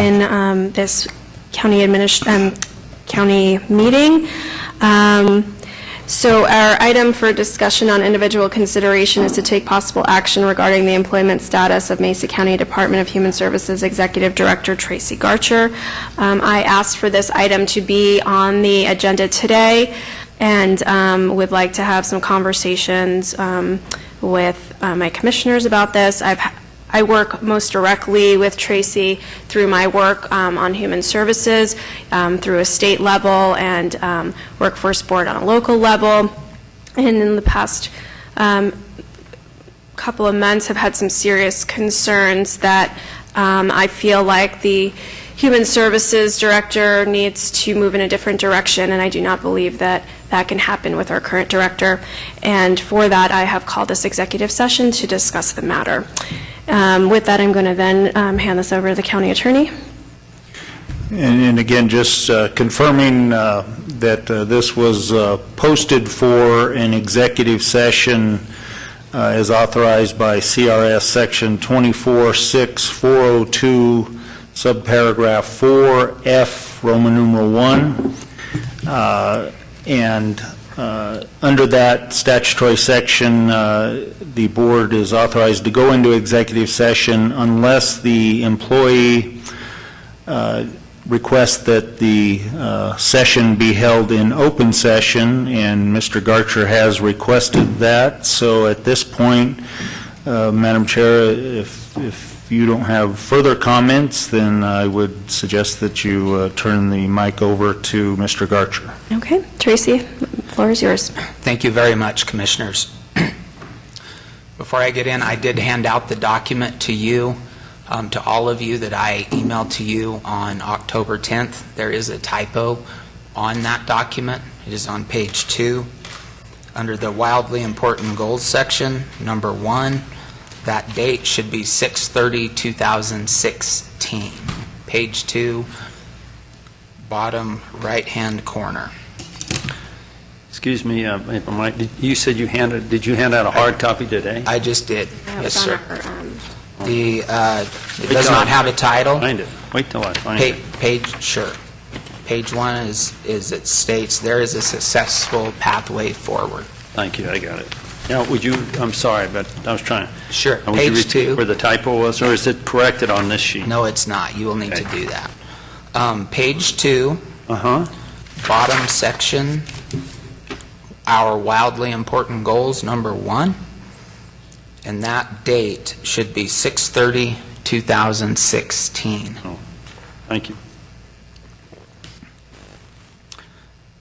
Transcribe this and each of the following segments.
in this county meeting. So our item for discussion on individual consideration is to take possible action regarding the employment status of Mesa County Department of Human Services Executive Director Tracey Garchar. I asked for this item to be on the agenda today, and would like to have some conversations with my commissioners about this. I work most directly with Tracey through my work on human services, through a state level, and workforce board on a local level. And in the past couple of months have had some serious concerns that I feel like the human services director needs to move in a different direction, and I do not believe that that can happen with our current director. And for that, I have called this executive session to discuss the matter. With that, I'm going to then hand this over to the county attorney. And again, just confirming that this was posted for an executive session as authorized by CRS section 246402, subparagraph 4F, Roman numeral 1. And under that statutory section, the board is authorized to go into executive session unless the employee requests that the session be held in open session, and Mr. Garchar has requested that. So at this point, Madam Chair, if you don't have further comments, then I would suggest that you turn the mic over to Mr. Garchar. Okay, Tracey, the floor is yours. Thank you very much, Commissioners. Before I get in, I did hand out the document to you, to all of you, that I emailed to you on October 10th. There is a typo on that document. It is on page 2. Under the wildly important goals section, number 1, that date should be 6/30/2016. Page 2, bottom right-hand corner. Excuse me, Mike, you said did you hand out a hard copy today? I just did. Yes, sir. It Wait does till not I have a title. Find it. Wait till I find it. Sure. Page 1 is it states there is a successful pathway forward. Thank you, I got it. Now, would you, I'm sorry, but I was trying. Sure. Would you Page repeat 2. where the typo was, or is it corrected on this sheet? No, it's not. You will need to do that. Page 2, Uh-huh. bottom section, our wildly important goals, number 1, and that date should be 6/30/2016. Oh, thank you.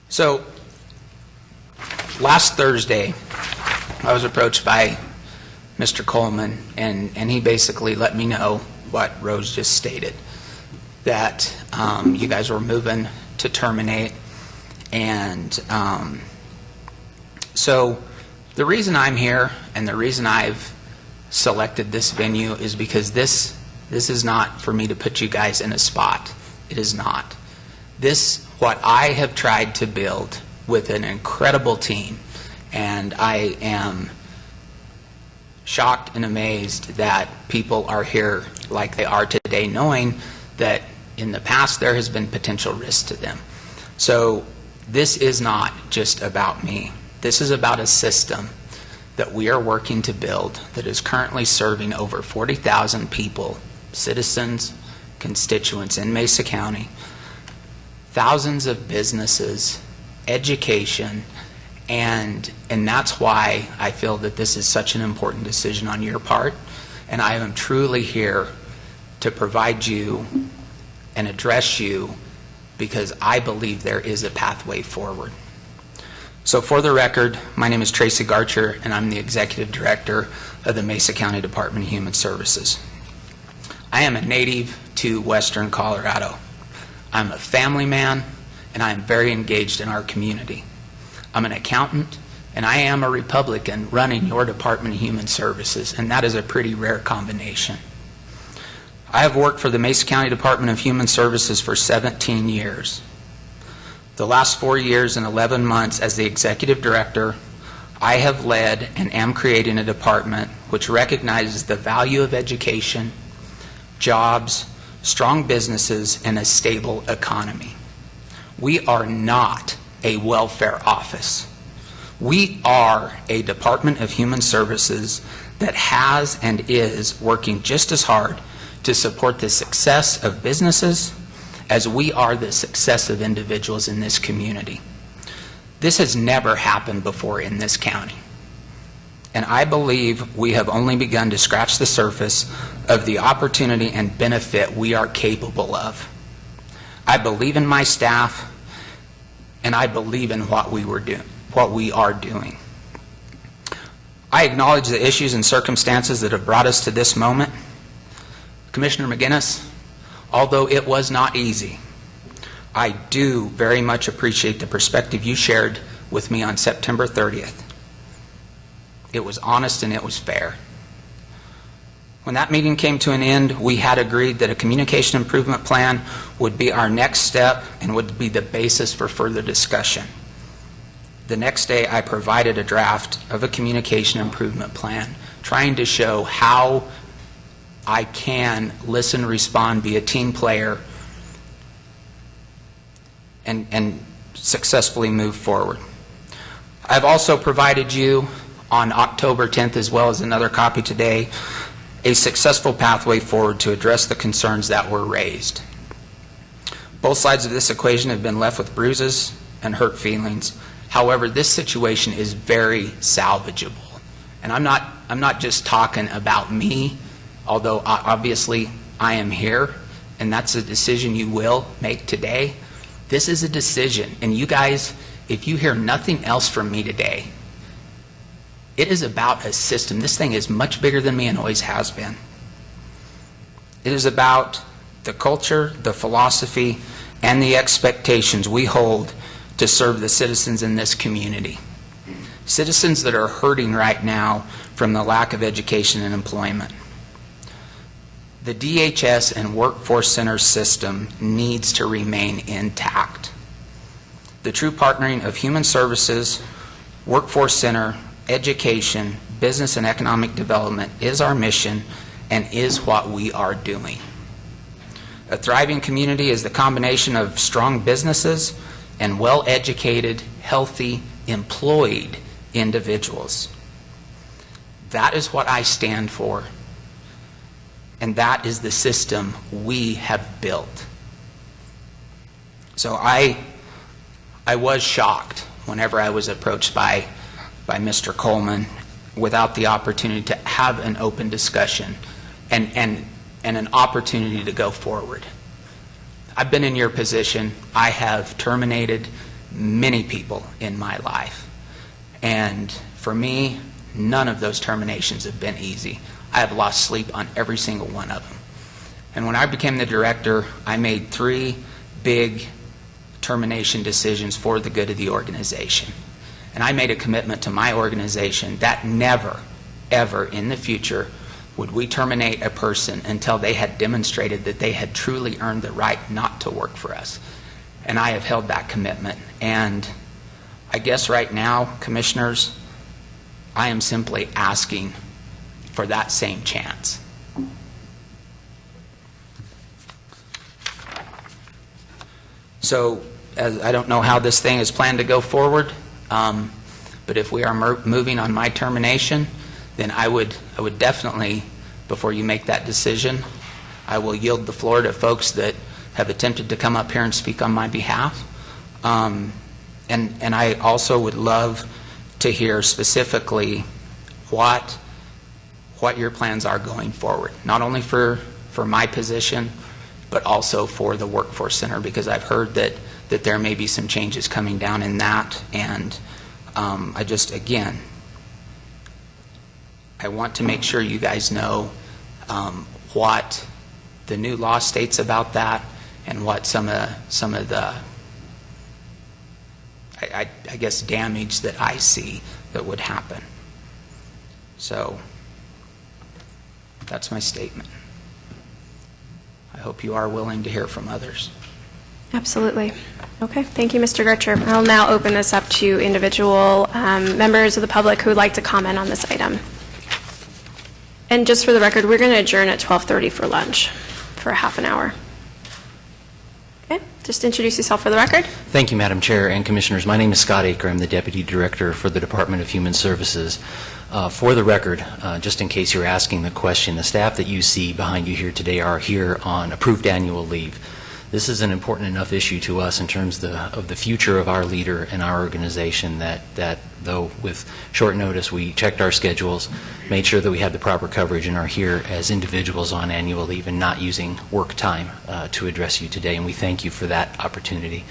So, last Thursday, I was approached by Mr. Coleman, and he basically let me know what Rose just stated, that you guys were moving to terminate. And so the reason I'm here and the reason I've selected this venue is because this is not for me to put you guys in a spot. It is not. What I have tried to build with an incredible team, and I am shocked and amazed that people are here like they are today, knowing that in the past there has been potential risk to them. So this is not just about me. This is about a system that we are working to build that is currently serving over 40,000 people, citizens, constituents in Mesa County, thousands of businesses, education, and that's why I feel that this is such an important decision on your part, and I am truly here to provide you and address you because I believe there is a pathway forward. So for the record, my name is Tracey Garchar, and I'm the Executive Director of the Mesa County Department of Human Services. I am a native to Western Colorado. I'm a family man, and I am very engaged in our community. I'm an accountant, and I am a Republican running your Department of Human Services, and that is a pretty rare combination. I have worked for the Mesa County Department of Human Services for 17 years. The last 4 years and 11 months as the Executive Director, I have led and am creating a department which recognizes the value of education, jobs, strong businesses, and a stable economy. We are not a welfare office. We are a Department of Human Services that has and is working just as hard to support the success of businesses as we are the success of individuals in this community. This has never happened before in this county. And I believe we have only begun to scratch the surface of the opportunity and benefit we are capable of. I believe in my staff, and I believe in what we are doing. I acknowledge the issues and circumstances that have brought us to this moment. Commissioner McGinnis, although it was not easy, I do very much appreciate the perspective you shared with me on September 30th. It was honest and it was fair. When that meeting came to an end, we had agreed that a communication improvement plan would be our next step and would be the basis for further discussion. The next day, I provided a draft of a communication improvement plan, trying to show how I can listen, respond, be a team player, and successfully move forward. I've also provided you on October 10th, as well as another copy today, a successful pathway forward to address the concerns that were raised. Both sides of this equation have been left with bruises and hurt feelings. However, this situation is very salvageable. And I'm not just talking about me, although obviously I am here, and that's a decision you will make today. This is a decision, and you guys, if you hear nothing else from me today, it is about a system. This thing is much bigger than me and always has been. It is about the culture, the philosophy, and the expectations we hold to serve the citizens in this community. Citizens that are hurting right now from the lack of education and employment. The DHS and Workforce Center system needs to remain intact. The true partnering of Human Services, Workforce Center, education, business and economic development is our mission and is what we are doing. A thriving community is the combination of strong businesses and well-educated, healthy, employed individuals. That is what I stand for, and that is the system we have built. So I was shocked whenever I was approached by Mr. Coleman without the opportunity to have an open discussion and an opportunity to go forward. I've been in your position. I have terminated many people in my life. And for me, none of those terminations have been easy. I have lost sleep on every single one of them. And when I became the director, I made 3 big termination decisions for the good of the organization. And I made a commitment to my organization that never, ever in the future would we terminate a person until they had demonstrated that they had truly earned the right not to work for us. And I have held that commitment. And I guess right now, commissioners, I am simply asking for that same chance. So I don't know how this thing is planned to go forward, but if we are moving on my termination, then I would definitely, before you make that decision, I will yield the floor to folks that have attempted to come up here and speak on my behalf. And I also would love to hear specifically what your plans are going forward, not only for my position, but also for the Workforce Center, because I've heard that there may be some changes coming down in that. And I just, again, I want to make sure you guys know what the new law states about that and what some of the I guess damage that I see that would happen. So that's my statement. I hope you are willing to hear from others. Absolutely. Okay, thank you, Mr. Garchar. I'll now open this up to individual members of the public who would like to comment on this item. And just for the record, we're going to adjourn at 12:30 for lunch. for a half an hour. Okay, just introduce yourself for the record. Thank you, Madam Chair and Commissioners. My name is Scott Aker. I'm the Deputy Director for the Department of Human Services. For the record, just in case you're asking the question, the staff that you see behind you here today are here on approved annual leave. This is an important enough issue to us in terms of the future of our leader and our organization that though with short notice we checked our schedules, made sure that we had the proper coverage, and are here as individuals on annual leave and not using work time to address you today, and we thank you for that opportunity.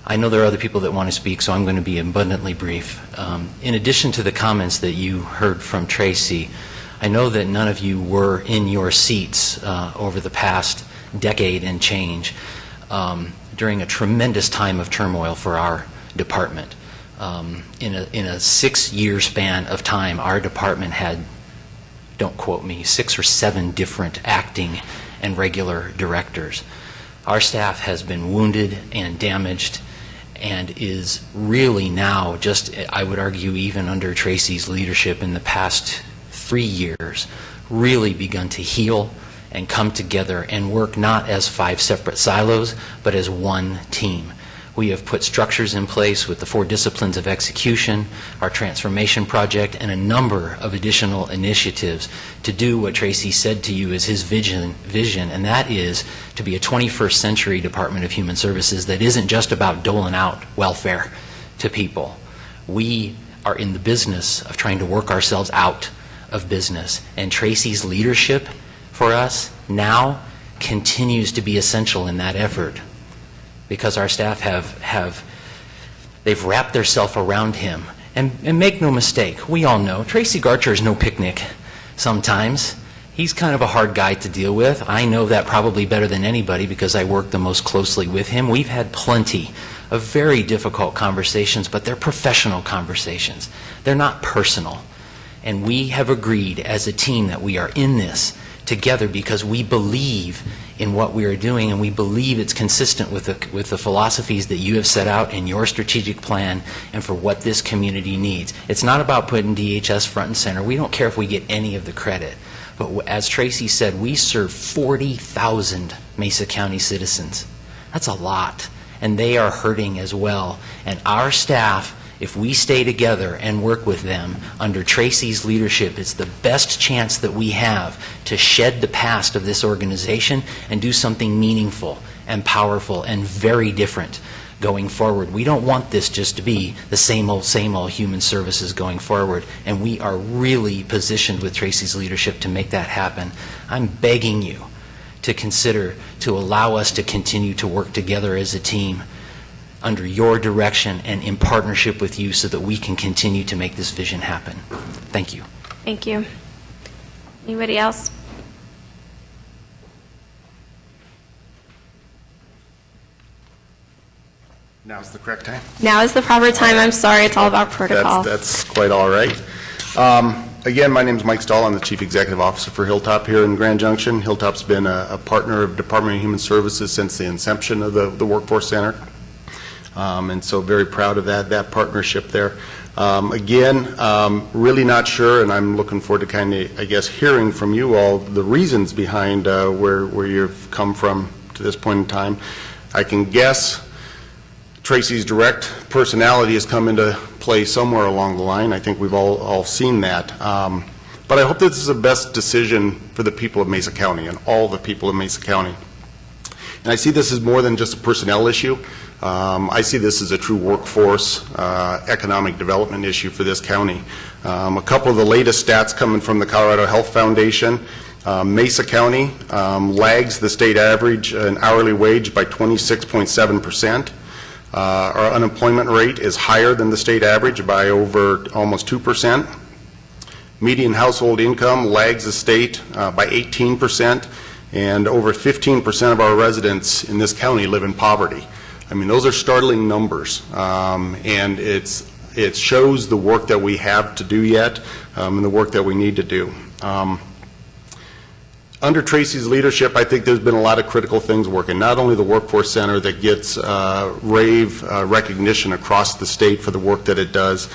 I know there are other people that want to speak, so I'm going to be abundantly brief. In addition to the comments that you heard from Tracey, I know that none of you were in your seats over the past decade and change during a tremendous time of turmoil for our department. In a 6-year span of time, our department had, don't quote me, 6 or 7 different acting and regular directors. Our staff has been wounded and damaged and is really now, just I would argue even under Tracey's leadership in the past 3 years, really begun to heal and come together and work not as 5 separate silos, but as one team. We have put structures in place with the 4 disciplines of execution, our transformation project, and a number of additional initiatives to do what Tracey said to you is his vision, and that is to be a 21st century Department of Human Services that isn't just about doling out welfare to people. We are in the business of trying to work ourselves out of business, and Tracey's leadership for us now continues to be essential in that effort, because our staff they've wrapped themselves around him. And make no mistake, we all know Tracey Garchar is no picnic sometimes. He's kind of a hard guy to deal with. I know that probably better than anybody because I work the most closely with him. We've had plenty of very difficult conversations, but they're professional conversations. They're not personal. And we have agreed as a team that we are in this together because we believe in what we are doing, and we believe it's consistent with the philosophies that you have set out in your strategic plan and for what this community needs. It's not about putting DHS front and center. We don't care if we get any of the credit. But as Tracey said, we serve 40,000 Mesa County citizens. That's a lot. And they are hurting as well. And our staff, if we stay together and work with them under Tracey's leadership, it's the best chance that we have to shed the past of this organization and do something meaningful and powerful and very different going forward. We don't want this just to be the same old human services going forward, and we are really positioned with Tracey's leadership to make that happen. I'm begging you to consider to allow us to continue to work together as a team under your direction and in partnership with you so that we can continue to make this vision happen. Thank you. Thank you. Anybody else? Now's the correct time. Now is the proper time. I'm sorry, it's all about protocol. That's quite all right. Again, my name is Mike Stahl. I'm the Chief Executive Officer for Hilltop here in Grand Junction. Hilltop's been a partner of Department of Human Services since the inception of the Workforce Center. And so very proud of that partnership there. Again, really not sure, and I'm looking forward to kind of, I guess, hearing from you all the reasons behind where you've come from to this point in time. I can guess Tracey's direct personality has come into play somewhere along the line. I think we've all seen that. But I hope this is the best decision for the people of Mesa County and all the people of Mesa County. And I see this as more than just a personnel issue. I see this as a true workforce economic development issue for this county. A couple of the latest stats coming from the Colorado Health Foundation. Mesa County lags the state average in hourly wage by 26.7%. Our unemployment rate is higher than the state average by over almost 2%. Median household income lags the state by 18%, and over 15% of our residents in this county live in poverty. I mean, those are startling numbers, and it shows the work that we have to do yet and the work that we need to do. Under Tracey's leadership, I think there's been a lot of critical things working. Not only the Workforce Center that gets rave recognition across the state for the work that it does,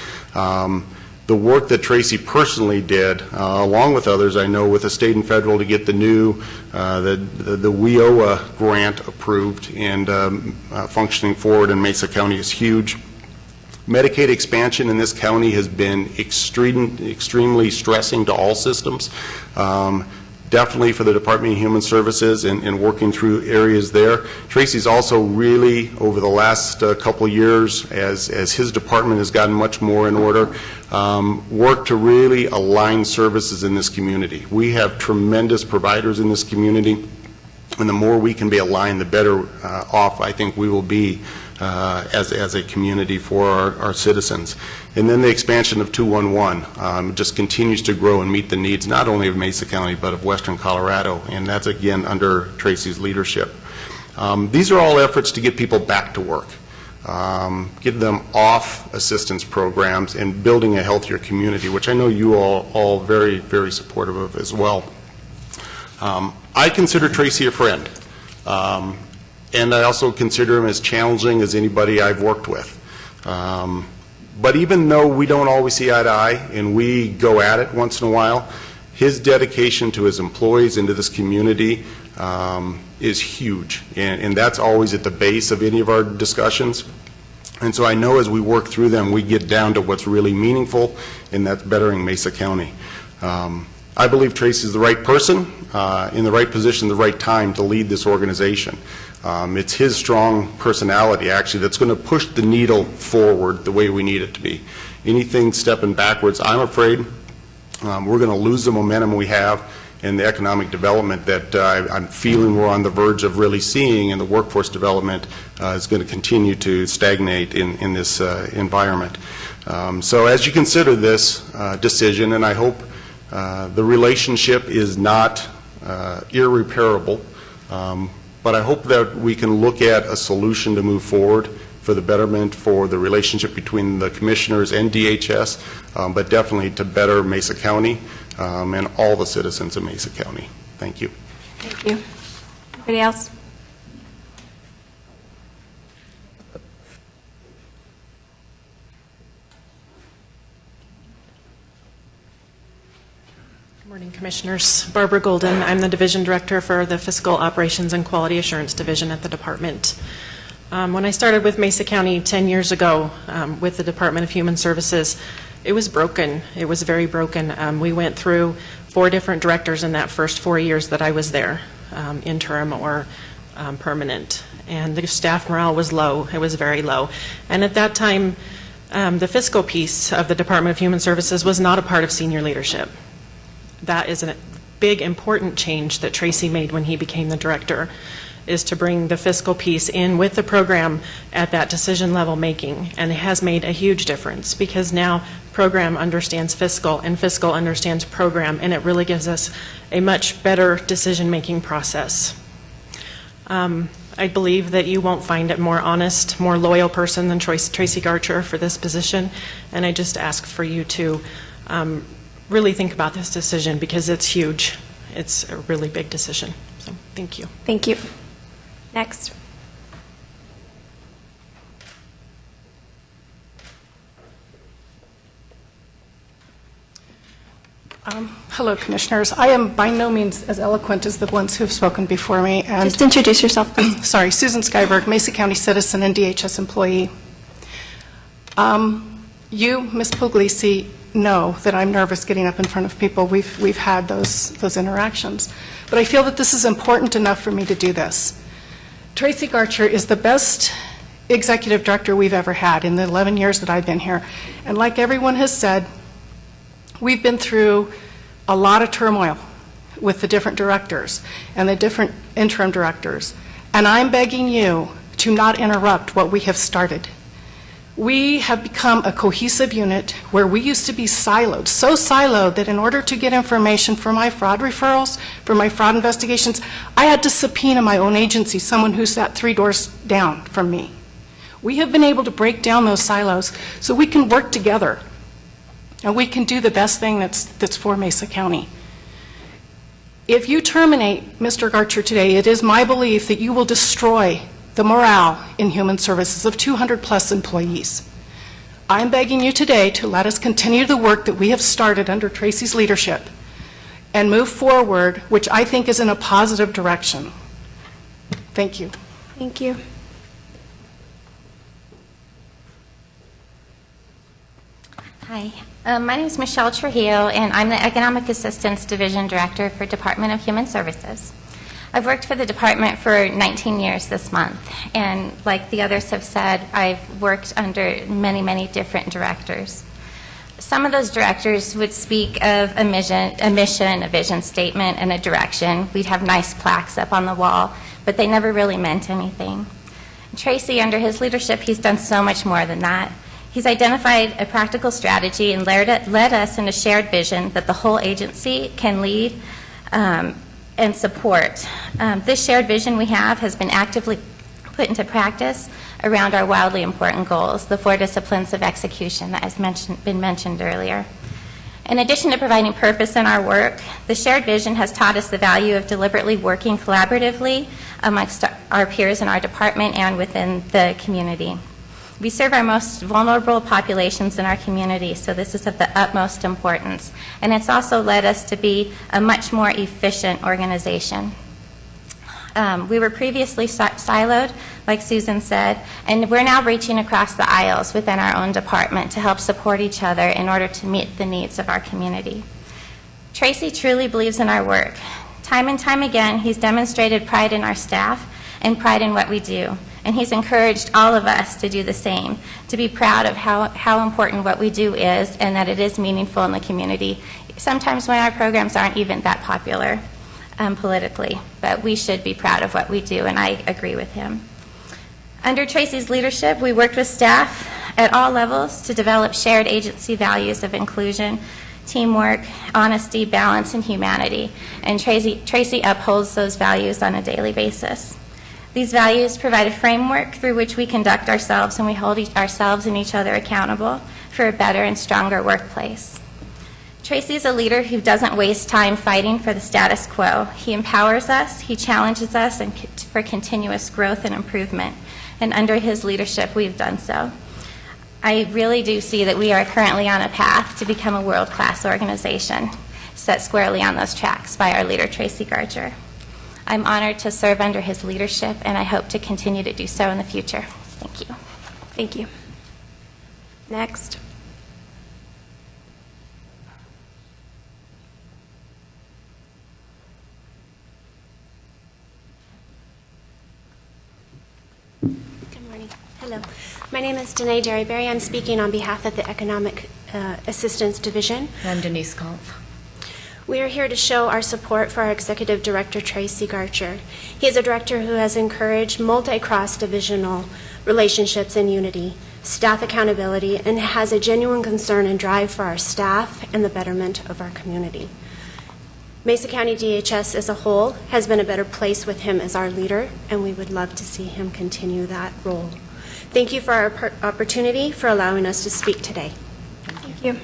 the work that Tracey personally did, along with others, I know, with the state and federal to get the new, the WIOA grant approved and functioning forward in Mesa County is huge. Medicaid expansion in this county has been extremely stressing to all systems. Definitely for the Department of Human Services and working through areas there. Tracey's also really, over the last couple of years, as his department has gotten much more in order, worked to really align services in this community. We have tremendous providers in this community, and the more we can be aligned, the better off I think we will be as a community for our citizens. And then the expansion of 211 just continues to grow and meet the needs not only of Mesa County but of Western Colorado, and that's again under Tracey's leadership. These are all efforts to get people back to work, get them off assistance programs and building a healthier community, which I know you all very, very supportive of as well. I consider Tracey a friend. And I also consider him as challenging as anybody I've worked with. But even though we don't always see eye to eye and we go at it once in a while, his dedication to his employees and to this community is huge. And that's always at the base of any of our discussions. And so I know as we work through them, we get down to what's really meaningful, and that's bettering Mesa County. I believe Tracey is the right person in the right position, the right time to lead this organization. It's his strong personality, actually, that's going to push the needle forward the way we need it to be. Anything stepping backwards, I'm afraid we're going to lose the momentum we have and the economic development that I'm feeling we're on the verge of really seeing, and the workforce development is going to continue to stagnate in this environment. So as you consider this decision, and I hope the relationship is not irreparable, but I hope that we can look at a solution to move forward for the betterment for the relationship between the commissioners and DHS, but definitely to better Mesa County and all the citizens of Mesa County. Thank you. Thank you. Anybody else? Good morning, Commissioners. Barbara Golden. I'm the Division Director for the Fiscal Operations and Quality Assurance Division at the Department. When I started with Mesa County 10 years ago with the Department of Human Services, it was broken. It was very broken. We went through 4 different directors in that first 4 years that I was there, interim or permanent. And the staff morale was low. It was very low. And at that time, the fiscal piece of the Department of Human Services was not a part of senior leadership. That is a big, important change that Tracey made when he became the director, is to bring the fiscal piece in with the program at that decision level making. And it has made a huge difference because now program understands fiscal and fiscal understands program, and it really gives us a much better decision making process. I believe that you won't find a more honest, more loyal person than Tracey Garchar for this position, and I just ask for you to really think about this decision because it's huge. It's a really big decision. So thank you. Thank you. Next. Hello, Commissioners. I am by no means as eloquent as the ones who have spoken before me. And Just introduce yourself, please. sorry, Susan Skyberg, Mesa County citizen and DHS employee. You, Ms. Puglisi, know that I'm nervous getting up in front of people. We've had those interactions. But I feel that this is important enough for me to do this. Tracey Garchar is the best executive director we've ever had in the 11 years that I've been here. And like everyone has said, we've been through a lot of turmoil with the different directors and the different interim directors. And I'm begging you to not interrupt what we have started. We have become a cohesive unit where we used to be siloed, so siloed that in order to get information for my fraud referrals, for my fraud investigations, I had to subpoena my own agency, someone who sat 3 doors down from me. We have been able to break down those silos so we can work together and we can do the best thing that's for Mesa County. If you terminate Mr. Garchar today, it is my belief that you will destroy the morale in human services of 200 plus employees. I'm begging you today to let us continue the work that we have started under Tracey's leadership and move forward, which I think is in a positive direction. Thank you. Thank you. Hi, my name is Michelle Trujillo, and I'm the Economic Assistance Division Director for Department of Human Services. I've worked for the department for 19 years this month, and like the others have said, I've worked under many, many different directors. Some of those directors would speak of a mission, a vision statement, and a direction. We'd have nice plaques up on the wall, but they never really meant anything. Tracey, under his leadership, he's done so much more than that. He's identified a practical strategy and led us in a shared vision that the whole agency can lead and support. This shared vision we have has been actively put into practice around our wildly important goals, the 4 disciplines of execution that has been mentioned earlier. In addition to providing purpose in our work, the shared vision has taught us the value of deliberately working collaboratively amongst our peers in our department and within the community. We serve our most vulnerable populations in our community, so this is of the utmost importance. And it's also led us to be a much more efficient organization. We were previously siloed, like Susan said, and we're now reaching across the aisles within our own department to help support each other in order to meet the needs of our community. Tracey truly believes in our work. Time and time again, he's demonstrated pride in our staff and pride in what we do. And he's encouraged all of us to do the same, to be proud of how important what we do is and that it is meaningful in the community. Sometimes when our programs aren't even that popular politically, but we should be proud of what we do, and I agree with him. Under Tracey's leadership, we worked with staff at all levels to develop shared agency values of inclusion, teamwork, honesty, balance, and humanity. And Tracey upholds those values on a daily basis. These values provide a framework through which we conduct ourselves and we hold ourselves and each other accountable for a better and stronger workplace. Tracey is a leader who doesn't waste time fighting for the status quo. He empowers us, he challenges us for continuous growth and improvement. And under his leadership, we've done so. I really do see that we are currently on a path to become a world-class organization, set squarely on those tracks by our leader, Tracey Garchar. I'm honored to serve under his leadership, and I hope to continue to do so in the future. Thank you. Thank you. Next. Good morning. Hello. My name is Danae Derryberry. I'm speaking on behalf of the Economic Assistance Division. I'm Denise Kampf. We are here to show our support for our Executive Director, Tracey Garchar. He is a director who has encouraged multi-cross-divisional relationships and unity, staff accountability, and has a genuine concern and drive for our staff and the betterment of our community. Mesa County DHS as a whole has been a better place with him as our leader, and we would love to see him continue that role. Thank you for our opportunity, for allowing us to speak today. Thank you.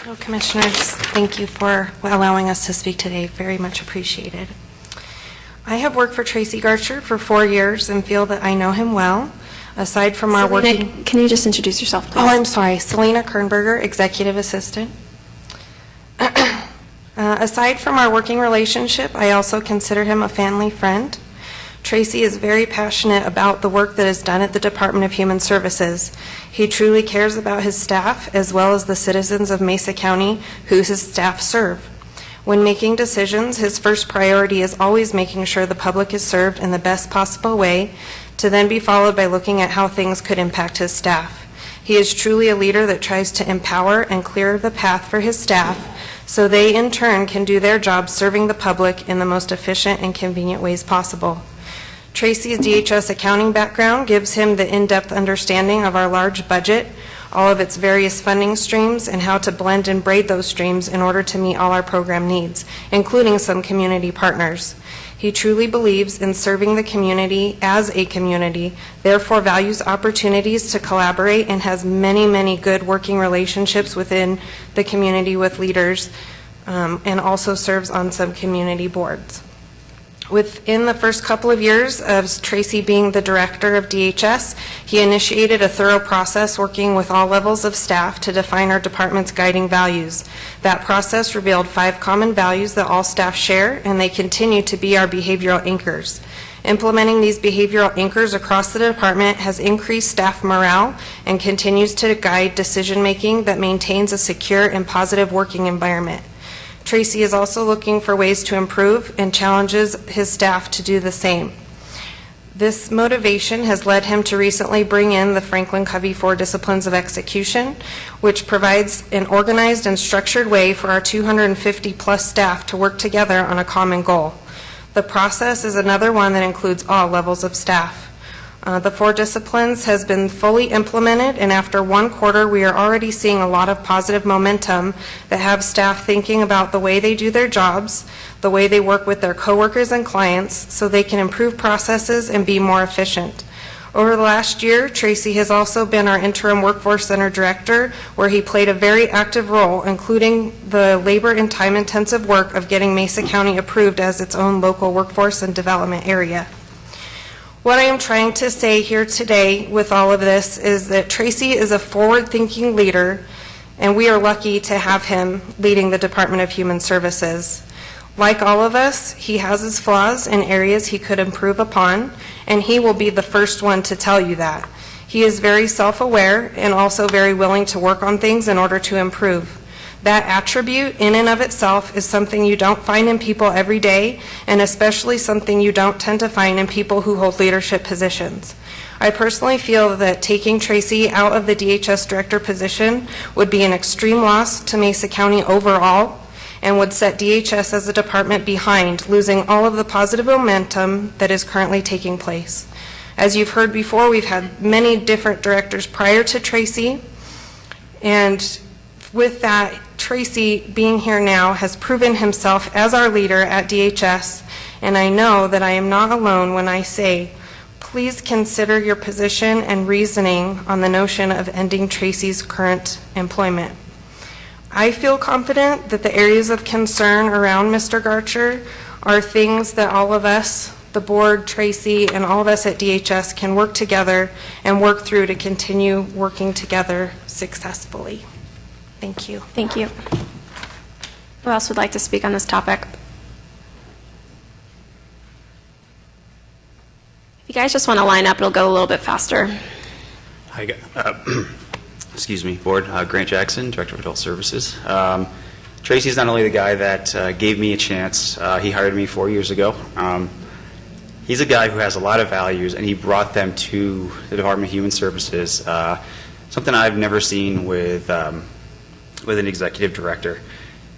Hello, Commissioners. Thank you for allowing us to speak today. Very much appreciated. I have worked for Tracey Garchar for 4 years and feel that I know him well. Aside from our working... Can you just introduce yourself, please? Oh, I'm sorry. Selena Kernberger, Executive Assistant. Aside from our working relationship, I also consider him a family friend. Tracey is very passionate about the work that is done at the Department of Human Services. He truly cares about his staff as well as the citizens of Mesa County who his staff serve. When making decisions, his first priority is always making sure the public is served in the best possible way, to then be followed by looking at how things could impact his staff. He is truly a leader that tries to empower and clear the path for his staff so they in turn can do their job serving the public in the most efficient and convenient ways possible. Tracey's DHS accounting background gives him the in-depth understanding of our large budget, all of its various funding streams, and how to blend and braid those streams in order to meet all our program needs, including some community partners. He truly believes in serving the community as a community, therefore values opportunities to collaborate and has many, many good working relationships within the community with leaders, and also serves on some community boards. Within the first couple of years of Tracey being the director of DHS, he initiated a thorough process working with all levels of staff to define our department's guiding values. That process revealed 5 common values that all staff share, and they continue to be our behavioral anchors. Implementing these behavioral anchors across the department has increased staff morale and continues to guide decision-making that maintains a secure and positive working environment. Tracey is also looking for ways to improve and challenges his staff to do the same. This motivation has led him to recently bring in the Franklin Covey 4 Disciplines of Execution, which provides an organized and structured way for our 250-plus staff to work together on a common goal. The process is another one that includes all levels of staff. The 4 disciplines has been fully implemented, and after 1 quarter, we are already seeing a lot of positive momentum that have staff thinking about the way they do their jobs, the way they work with their coworkers and clients, so they can improve processes and be more efficient. Over the last year, Tracey has also been our interim workforce center director, where he played a very active role, including the labor and time-intensive work of getting Mesa County approved as its own local workforce and development area. What I am trying to say here today with all of this is that Tracey is a forward-thinking leader, and we are lucky to have him leading the Department of Human Services. Like all of us, he has his flaws and areas he could improve upon, and he will be the first one to tell you that. He is very self-aware and also very willing to work on things in order to improve. That attribute in and of itself is something you don't find in people every day, and especially something you don't tend to find in people who hold leadership positions. I personally feel that taking Tracey out of the DHS director position would be an extreme loss to Mesa County overall and would set DHS as a department behind, losing all of the positive momentum that is currently taking place. As you've heard before, we've had many different directors prior to Tracey, and with that, Tracey being here now has proven himself as our leader at DHS, and I know that I am not alone when I say, please consider your position and reasoning on the notion of ending Tracey's current employment. I feel confident that the areas of concern around Mr. Garchar are things that all of us, the board, Tracey, and all of us at DHS can work together and work through to continue working together successfully. Thank you. Thank you. Who else would like to speak on this topic? If you guys just want to line up, it'll go a little bit faster. Hi, excuse me, Board. Grant Jackson, Director of Adult Services. Tracey's not only the guy that gave me a chance, he hired me 4 years ago. He's a guy who has a lot of values, and he brought them to the Department of Human Services, something I've never seen with an executive director.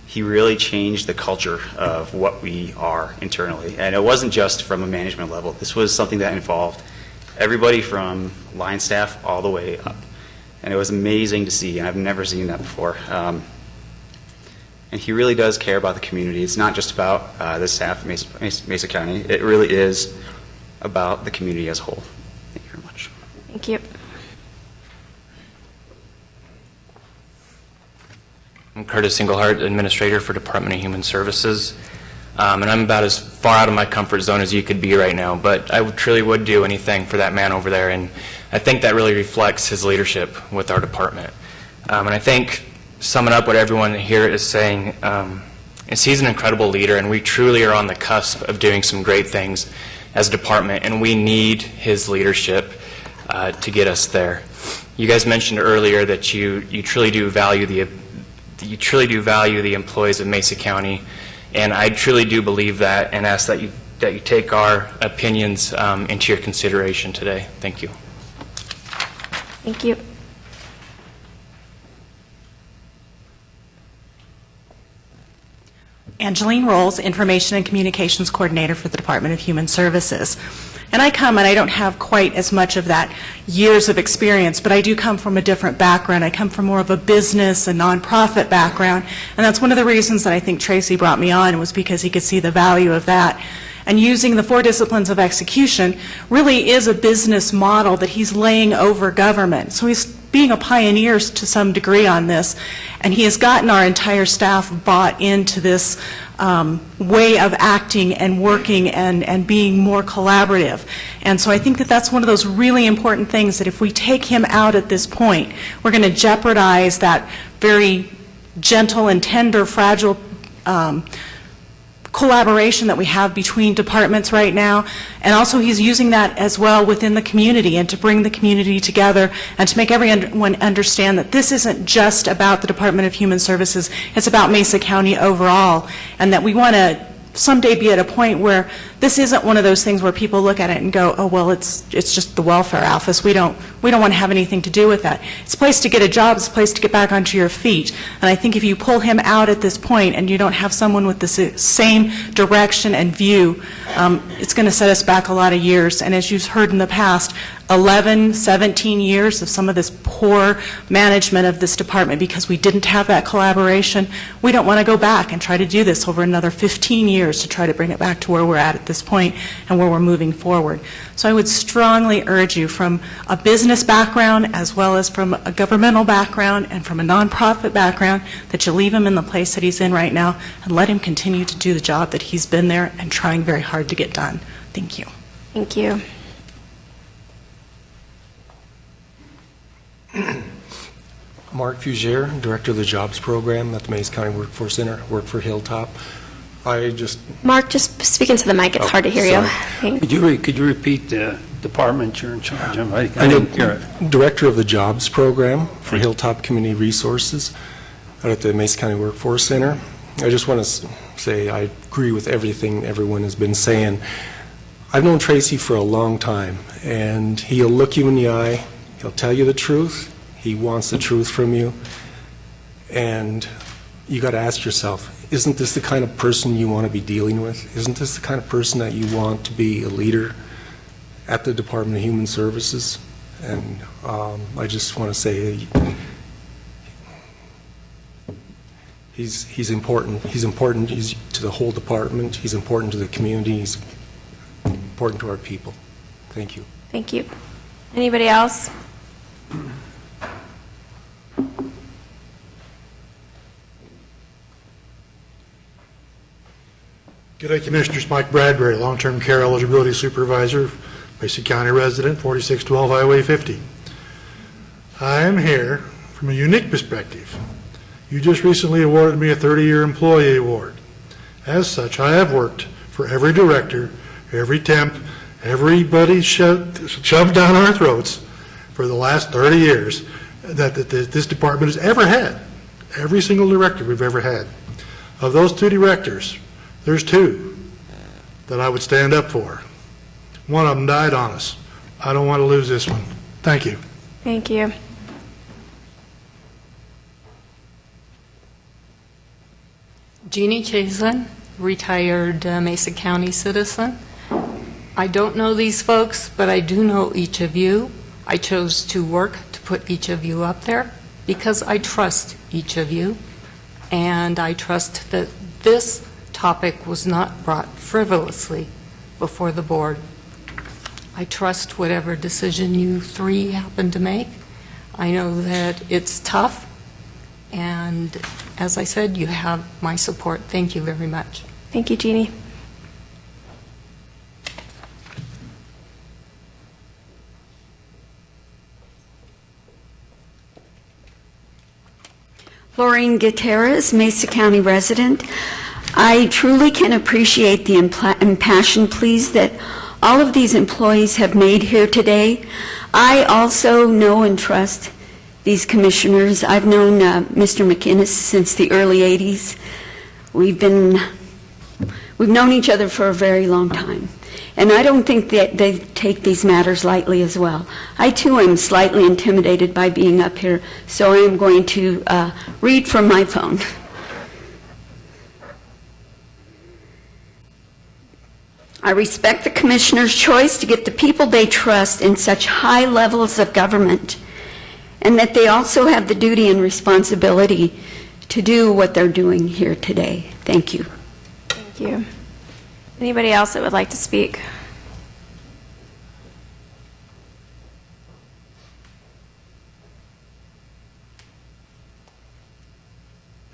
He really changed the culture of what we are internally. And it wasn't just from a management level. This was something that involved everybody from line staff all the way up. And it was amazing to see, and I've never seen that before. And he really does care about the community. It's not just about the staff at Mesa County. It really is about the community as a whole. Thank you very much. Thank you. I'm Curtis Engelhardt, Administrator for Department of Human Services, and I'm about as far out of my comfort zone as you could be right now, but I truly would do anything for that man over there, and I think that really reflects his leadership with our department. And I think, summing up what everyone here is saying, is he's an incredible leader, and we truly are on the cusp of doing some great things as a department, and we need his leadership to get us there. You guys mentioned earlier that you truly do value the employees of Mesa County, and I truly do believe that, and ask that you take our opinions into your consideration today. Thank you. Thank you. Angeline Rolls, Information and Communications Coordinator for the Department of Human Services. And I don't have quite as much of that years of experience, but I do come from a different background. I come from more of a business, a nonprofit background, and that's one of the reasons that I think Tracey brought me on, was because he could see the value of that. And using the 4 disciplines of execution really is a business model that he's laying over government. So he's being a pioneer to some degree on this, and he has gotten our entire staff bought into this way of acting and working and being more collaborative. And so I think that that's one of those really important things, that if we take him out at this point, we're going to jeopardize that very gentle and tender, fragile collaboration that we have between departments right now. And also he's using that as well within the community, and to bring the community together and to make everyone understand that this isn't just about the Department of Human Services, it's about Mesa County overall, and that we want to someday be at a point where this isn't one of those things where people look at it and go, oh, well, it's just the welfare office. We don't want to have anything to do with that. It's a place to get a job. It's a place to get back onto your feet. And I think if you pull him out at this point and you don't have someone with the same direction and view, it's going to set us back a lot of years. And as you've heard in the past, 11, 17 years of some of this poor management of this department because we didn't have that collaboration. We don't want to go back and try to do this over another 15 years to try to bring it back to where we're at this point and where we're moving forward. So I would strongly urge you, from a business background as well as from a governmental background and from a nonprofit background, that you leave him in the place that he's in right now and let him continue to do the job that he's been there and trying very hard to get done. Thank you. Thank you. Mark Fugere, Director of the Jobs Program at the Mesa County Workforce Center, work for Hilltop. Mark, just speak into the mic. It's hard to hear you. Could you repeat the department you're in charge of? I didn't hear it. Director of the Jobs Program for Hilltop Community Resources out at the Mesa County Workforce Center. I just want to say I agree with everything everyone has been saying. I've known Tracey for a long time, and he'll look you in the eye. He'll tell you the truth. He wants the truth from you. And you got to ask yourself, isn't this the kind of person you want to be dealing with? Isn't this the kind of person that you want to be a leader at the Department of Human Services? And I just want to say he's important. He's important to the whole department. He's important to the community. He's important to our people. Thank you. Thank you. Anybody else? Good day, Commissioners. Mike Bradbury, Long-Term Care Eligibility Supervisor, Mesa County resident, 4612 Highway 50. I am here from a unique perspective. You just recently awarded me a 30-year employee award. As such, I have worked for every director, every temp, everybody shoved down our throats for the last 30 years that this department has ever had. Every single director we've ever had. Of those 2 directors, there's 2 that I would stand up for. One of them died on us. I don't want to lose this one. Thank you. Thank you. Jeannie Chaslin, retired Mesa County citizen. I don't know these folks, but I do know each of you. I chose to work to put each of you up there because I trust each of you, and I trust that this topic was not brought frivolously before the board. I trust whatever decision you 3 happen to make. I know that it's tough, and as I said, you have my support. Thank you very much. Thank you, Jeannie. Lorraine Gutierrez, Mesa County resident. I truly can appreciate the impassioned pleas that all of these employees have made here today. I also know and trust these commissioners. I've known Mr. McInnes since the early 80s. We've known each other for a very long time. And I don't think that they take these matters lightly as well. I too am slightly intimidated by being up here, so I am going to read from my phone. I respect the Commissioner's choice to get the people they trust in such high levels of government, and that they also have the duty and responsibility to do what they're doing here today. Thank you. Thank you. Anybody else that would like to speak?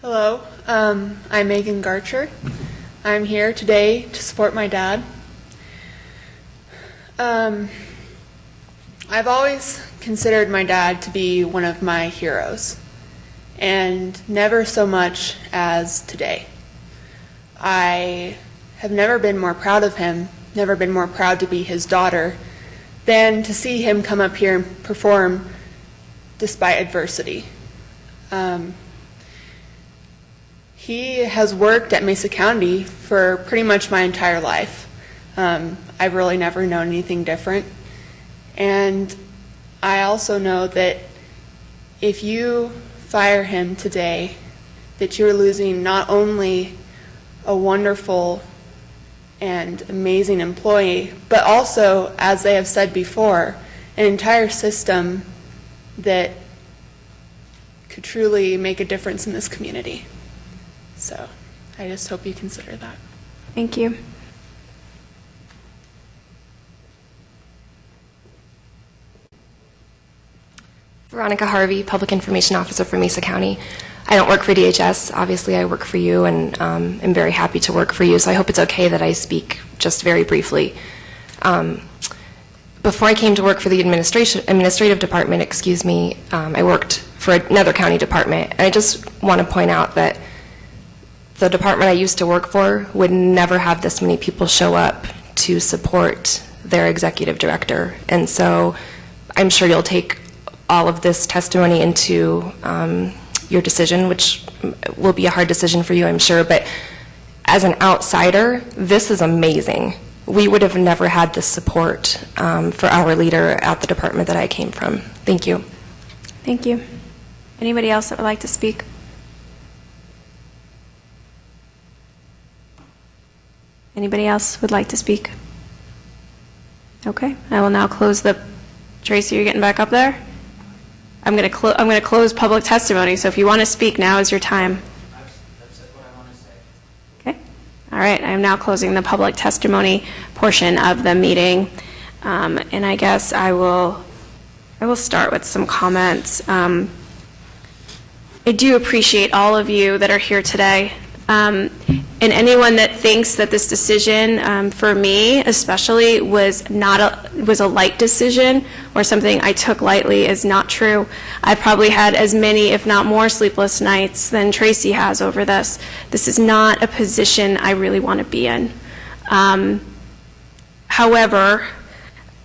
Hello, I'm Megan Garchar. I'm here today to support my dad. I've always considered my dad to be one of my heroes, and never so much as today. I have never been more proud of him, never been more proud to be his daughter, than to see him come up here and perform despite adversity. He has worked at Mesa County for pretty much my entire life. I've really never known anything different. And I also know that if you fire him today, that you're losing not only a wonderful and amazing employee, but also, as they have said before, an entire system that could truly make a difference in this community. So I just hope you consider that. Thank you. Veronica Harvey, Public Information Officer for Mesa County. I don't work for DHS. Obviously, I work for you, and am very happy to work for you, so I hope it's okay that I speak just very briefly. Before I came to work for the administrative department, I worked for another county department, and I just want to point out that the department I used to work for would never have this many people show up to support their executive director, and so I'm sure you'll take all of this testimony into your decision, which will be a hard decision for you, I'm sure, but as an outsider, this is amazing. We would have never had this support for our leader at the department that I came from. Thank you. Thank you. Anybody else that would like to speak? Anybody else would like to speak? Okay, I will now close the, Tracy, you're getting back up there? I'm going to close public testimony, so if you want to speak, now is your time. That's what I want to say. Okay. All right, I am now closing the public testimony portion of the meeting. And I guess I will start with some comments. I do appreciate all of you that are here today. And anyone that thinks that this decision, for me especially, was a light decision or something I took lightly is not true. I probably had as many, if not more, sleepless nights than Tracy has over this. This is not a position I really want to be in. However,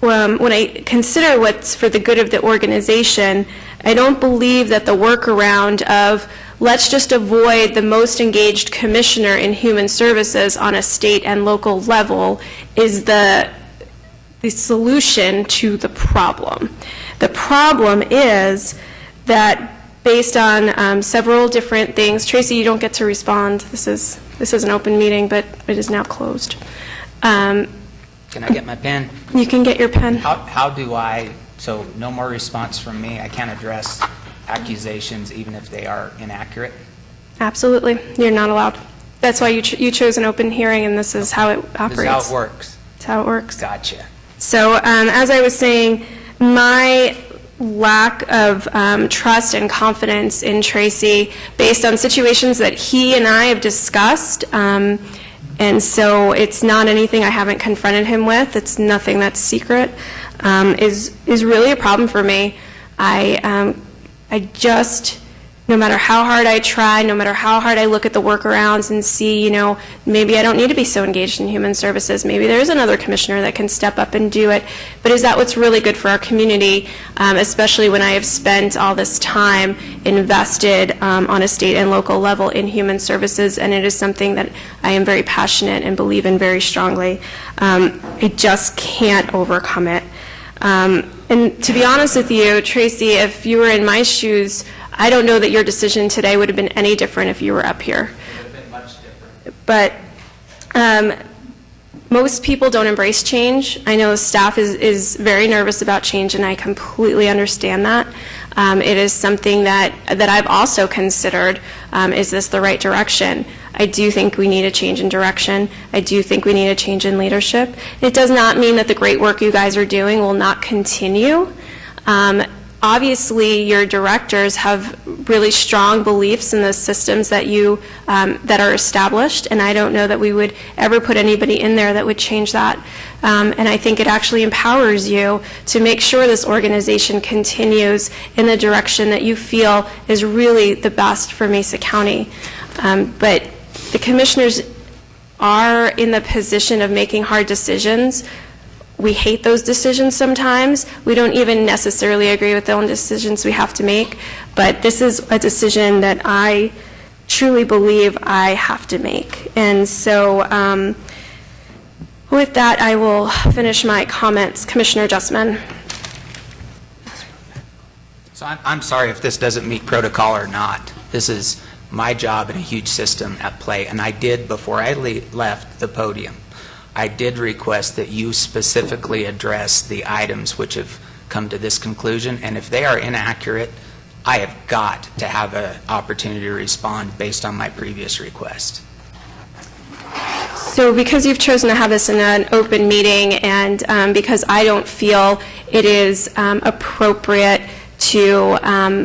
when I consider what's for the good of the organization, I don't believe that the workaround of let's just avoid the most engaged commissioner in human services on a state and local level is the solution to the problem. The problem is that based on several different things, Tracy, you don't get to respond. This is an open meeting, but it is now closed. Can I get my pen? You can get your pen. How do I, so no more response from me, I can't address accusations even if they are inaccurate? Absolutely. You're not allowed. That's why you chose an open hearing, and this is how it operates. This is how it works. It's how it works. Gotcha. So as I was saying, my lack of trust and confidence in Tracy based on situations that he and I have discussed, and so it's not anything I haven't confronted him with. It's nothing that's secret, is really a problem for me. I just, no matter how hard I try, no matter how hard I look at the workarounds and see, maybe I don't need to be so engaged in human services. Maybe there's another commissioner that can step up and do it. But is that what's really good for our community, especially when I have spent all this time invested on a state and local level in human services, and it is something that I am very passionate and believe in very strongly. I just can't overcome it. And to be honest with you, Tracy, if you were in my shoes, I don't know that your decision today would have been any different if you were up here. It would have been much different. But most people don't embrace change. I know staff is very nervous about change, and I completely understand that. It is something that I've also considered, is this the right direction? I do think we need a change in direction. I do think we need a change in leadership. It does not mean that the great work you guys are doing will not continue. Obviously, your directors have really strong beliefs in the systems that that are established, and I don't know that we would ever put anybody in there that would change that. And I think it actually empowers you to make sure this organization continues in the direction that you feel is really the best for Mesa County. But the commissioners are in the position of making hard decisions. We hate those decisions sometimes. We don't even necessarily agree with the own decisions we have to make, but this is a decision that I truly believe I have to make. And so with that, I will finish my comments. Commissioner Justman. So I'm sorry if this doesn't meet protocol or not. This is my job in a huge system at play, and I did, before I left the podium, I did request that you specifically address the items which have come to this conclusion, and if they are inaccurate, I have got to have an opportunity to respond based on my previous request. So because you've chosen to have this in an open meeting, and because I don't feel it is appropriate to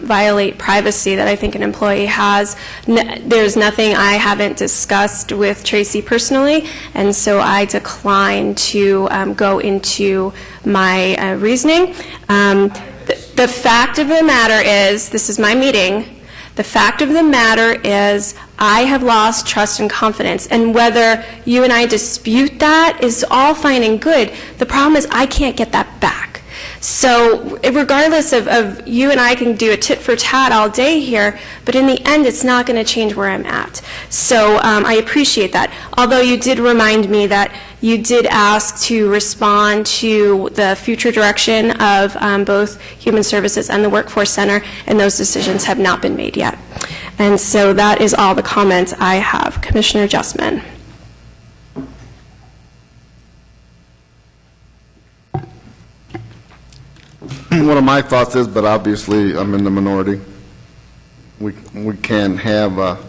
violate privacy that I think an employee has. There's nothing I haven't discussed with Tracey personally, and so I decline to go into my reasoning. The fact of the matter is, this is my meeting, the fact of the matter is I have lost trust and confidence, and whether you and I dispute that is all fine and good. The problem is I can't get that back. So regardless of you and I can do a tit for tat all day here, but in the end, it's not going to change where I'm at. So I appreciate that. Although you did remind me that you did ask to respond to the future direction of both Human Services and the Workforce Center, and those decisions have not been made yet. And so that is all the comments I have. Commissioner Justman. One of my thoughts is, but obviously I'm in the minority, we can't have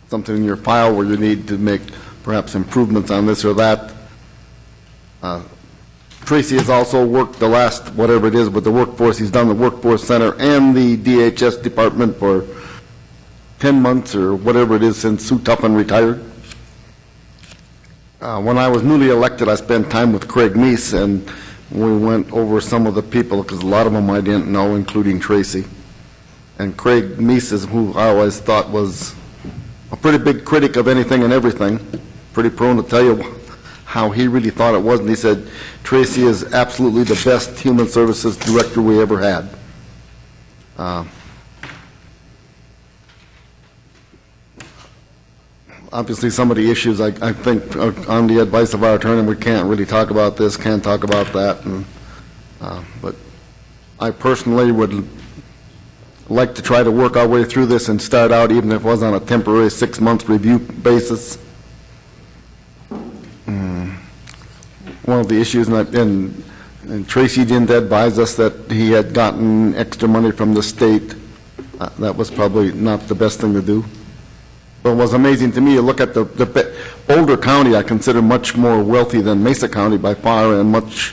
something in your file where you need to make perhaps improvements on this or that. Tracey has also worked the last, whatever it is, with the workforce. He's done the Workforce Center and the DHS department for 10 months or whatever it is since Sue Tuffin retired. When I was newly elected, I spent time with Craig Meese, and we went over some of the people, because a lot of them I didn't know, including Tracey. And Craig Meese is who I always thought was a pretty big critic of anything and everything, pretty prone to tell you how he really thought it was, and he said, Tracey is absolutely the best Human Services Director we ever had. Obviously, some of the issues, I think, on the advice of our attorney, we can't really talk about this, can't talk about that, and, but I personally would like to try to work our way through this and start out, even if it was on a temporary 6-month review basis. One of the issues, and Tracey didn't advise us that he had gotten extra money from the state. That was probably not the best thing to do. But it was amazing to me, you look at the Boulder County, I consider much more wealthy than Mesa County by far, and much,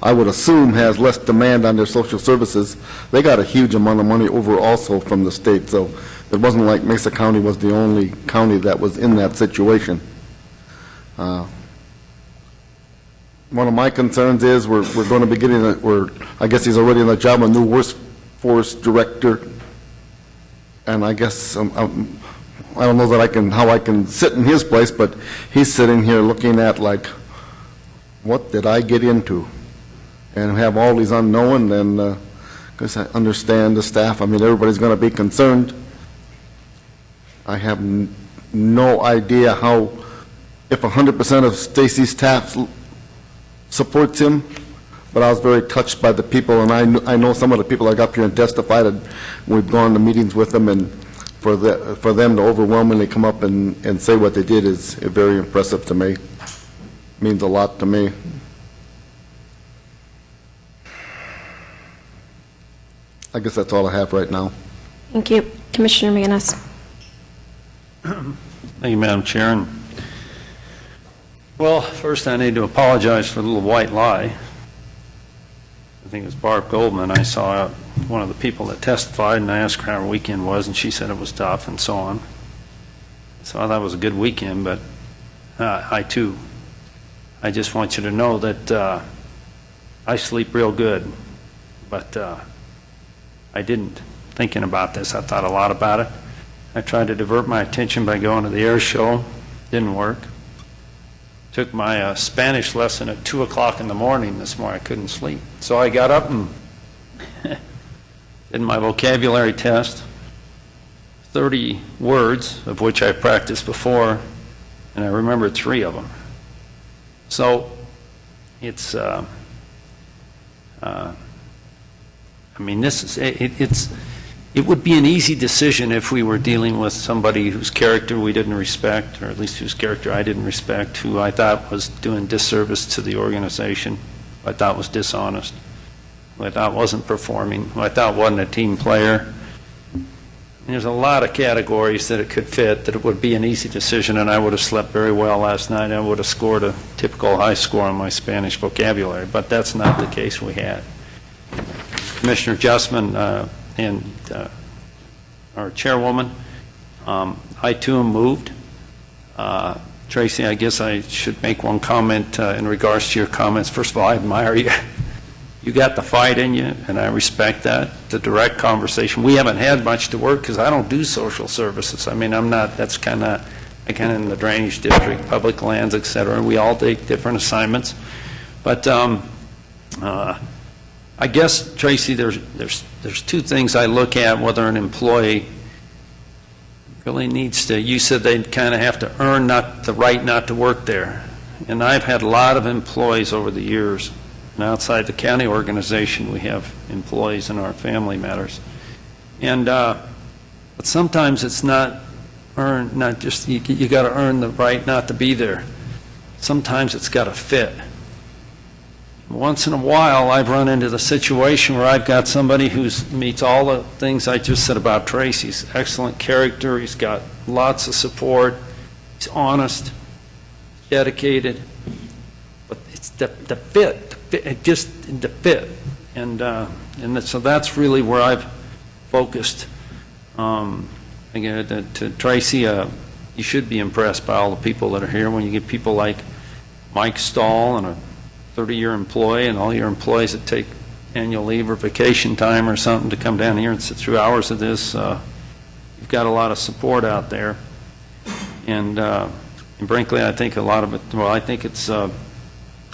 I would assume, has less demand on their social services. They got a huge amount of money over also from the state, so it wasn't like Mesa County was the only county that was in that situation. One of my concerns is we're going to be getting, I guess he's already in the job, a new workforce director, and I guess I don't know that how I can sit in his place, but he's sitting here looking at like, what did I get into? And have all these unknown, and because I understand the staff, I mean, everybody's going to be concerned. I have no idea how, if 100% of Stacy's staff supports him, but I was very touched by the people, and I know some of the people that got up here and testified, and we've gone to meetings with them, and for them to overwhelmingly come up and say what they did is very impressive to me. Means a lot to me. I guess that's all I have right now. Thank you. Commissioner McGinnis. Thank you, Madam Chair. And, well, first I need to apologize for the little white lie. I think it was Barb Goldman. I saw one of the people that testified, and I asked her how her weekend was, and she said it was tough and so on. So I thought it was a good weekend, but I just want you to know that I sleep real good, but I didn't. Thinking about this, I thought a lot about it. I tried to divert my attention by going to the air show. Didn't work. Took my Spanish lesson at 2 o'clock in the morning this morning. I couldn't sleep. So I got up and did my vocabulary test. 30 words, of which I practiced before, and I remembered 3 of them. So it's, I mean, this is, it would be an easy decision if we were dealing with somebody whose character we didn't respect, or at least whose character I didn't respect, who I thought was doing disservice to the organization, who I thought was dishonest, who I thought wasn't performing, who I thought wasn't a team player. And there's a lot of categories that it could fit that it would be an easy decision, and I would have slept very well last night. I would have scored a typical high score on my Spanish vocabulary, but that's not the case we had. Commissioner Justman and our chairwoman, I too am moved. Tracy, I guess I should make one comment in regards to your comments. First of all, I admire you. You got the fight in you, and I respect that. The direct conversation. We haven't had much to work because I don't do social services. I mean, I'm not, that's kind of in the drainage district, public lands, et cetera. We all take different assignments. But I guess, Tracy, there's 2 things I look at whether an employee really needs to, you said they'd kind of have to earn the right not to work there. And I've had a lot of employees over the years. And outside the county organization, we have employees in our family matters. And, but sometimes it's not earned, not just, you got to earn the right not to be there. Sometimes it's got to fit. Once in a while, I've run into the situation where I've got somebody who meets all the things I just said about Tracy. He's excellent character. He's got lots of support. He's honest, dedicated. But it's the fit, the fit. And so that's really where I've focused. Again, to Tracy, you should be impressed by all the people that are here. When you get people like Mike Stahl and a 30-year employee, and all your employees that take annual leave or vacation time or something to come down here and sit through hours of this, you've got a lot of support out there. And frankly, I think a lot of it, well, I think it's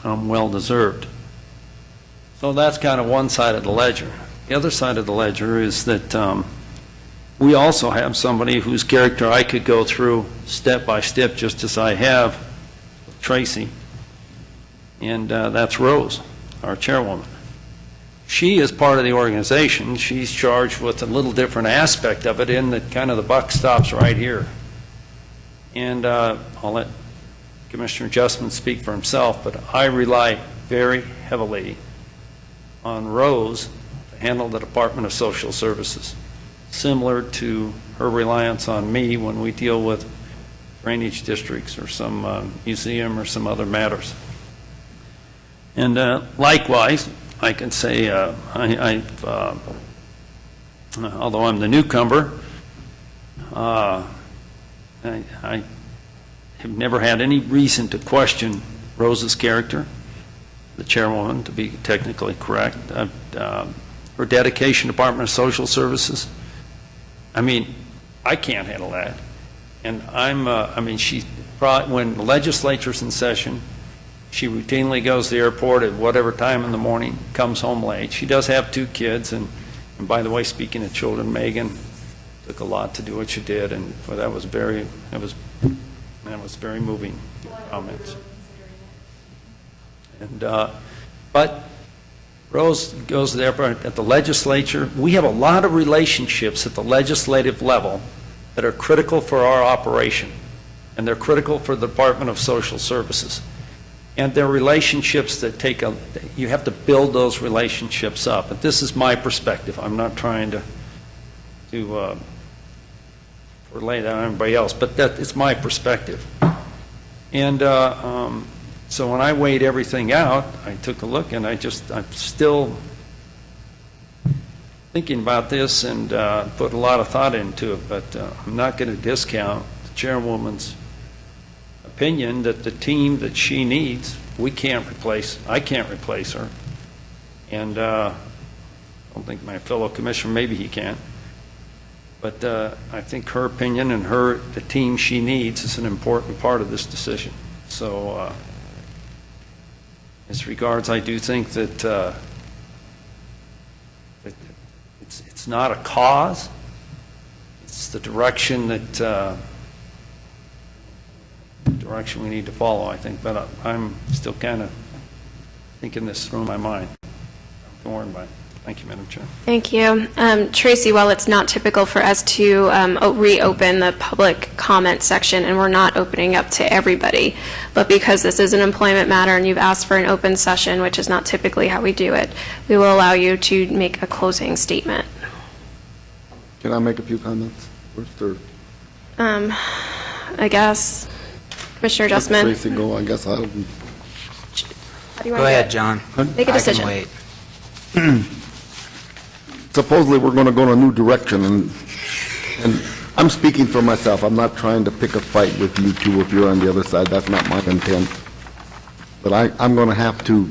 well-deserved. So that's kind of one side of the ledger. The other side of the ledger is that we also have somebody whose character I could go through step by step, just as I have Tracy. And that's Rose, our chairwoman. She is part of the organization. She's charged with a little different aspect of it, in that kind of the buck stops right here. And I'll let Commissioner Justman speak for himself, but I rely very heavily on Rose to handle the Department of Social Services, similar to her reliance on me when we deal with drainage districts or some museum or some other matters. And likewise, I can say, although I'm the newcomer, I have never had any reason to question Rose's character, the chairwoman, to be technically correct. Her dedication to Department of Social Services, I mean, I can't handle that. And I mean, when the legislature's in session, she routinely goes to the airport at whatever time in the morning, comes home late. She does have 2 kids, and by the way, speaking of children, Megan took a lot to do what she did, and that was very moving comments. And but Rose goes to the airport at the legislature. We have a lot of relationships at the legislative level that are critical for our operation, and they're critical for the Department of Social Services. And they're relationships that you have to build those relationships up. But this is my perspective. I'm not trying to or lay that on everybody else, but that is my perspective. And so when I weighed everything out, I took a look, and I'm still thinking about this and put a lot of thought into it, but I'm not going to discount the chairwoman's opinion that the team that she needs, I can't replace her. And I don't think my fellow commissioner, maybe he can. But I think her opinion and the team she needs is an important part of this decision. So as regards, I do think that it's not a cause. It's the direction we need to follow, I think. But I'm still kind of thinking this through my mind. I'm warned by it. Thank you, Madam Chair. Thank you. Tracy, while it's not typical for us to reopen the public comment section, and we're not opening up to everybody, but because this is an employment matter and you've asked for an open session, which is not typically how we do it, we will allow you to make a closing statement. Can I make a few comments? I guess. Commissioner Justman. Tracy, go. I guess I don't. How do you want Go to ahead, do it? John. Make a decision. I can wait. Supposedly, we're going to go in a new direction, and I'm speaking for myself. I'm not trying to pick a fight with you two if you're on the other side. That's not my intent. But I'm going to have to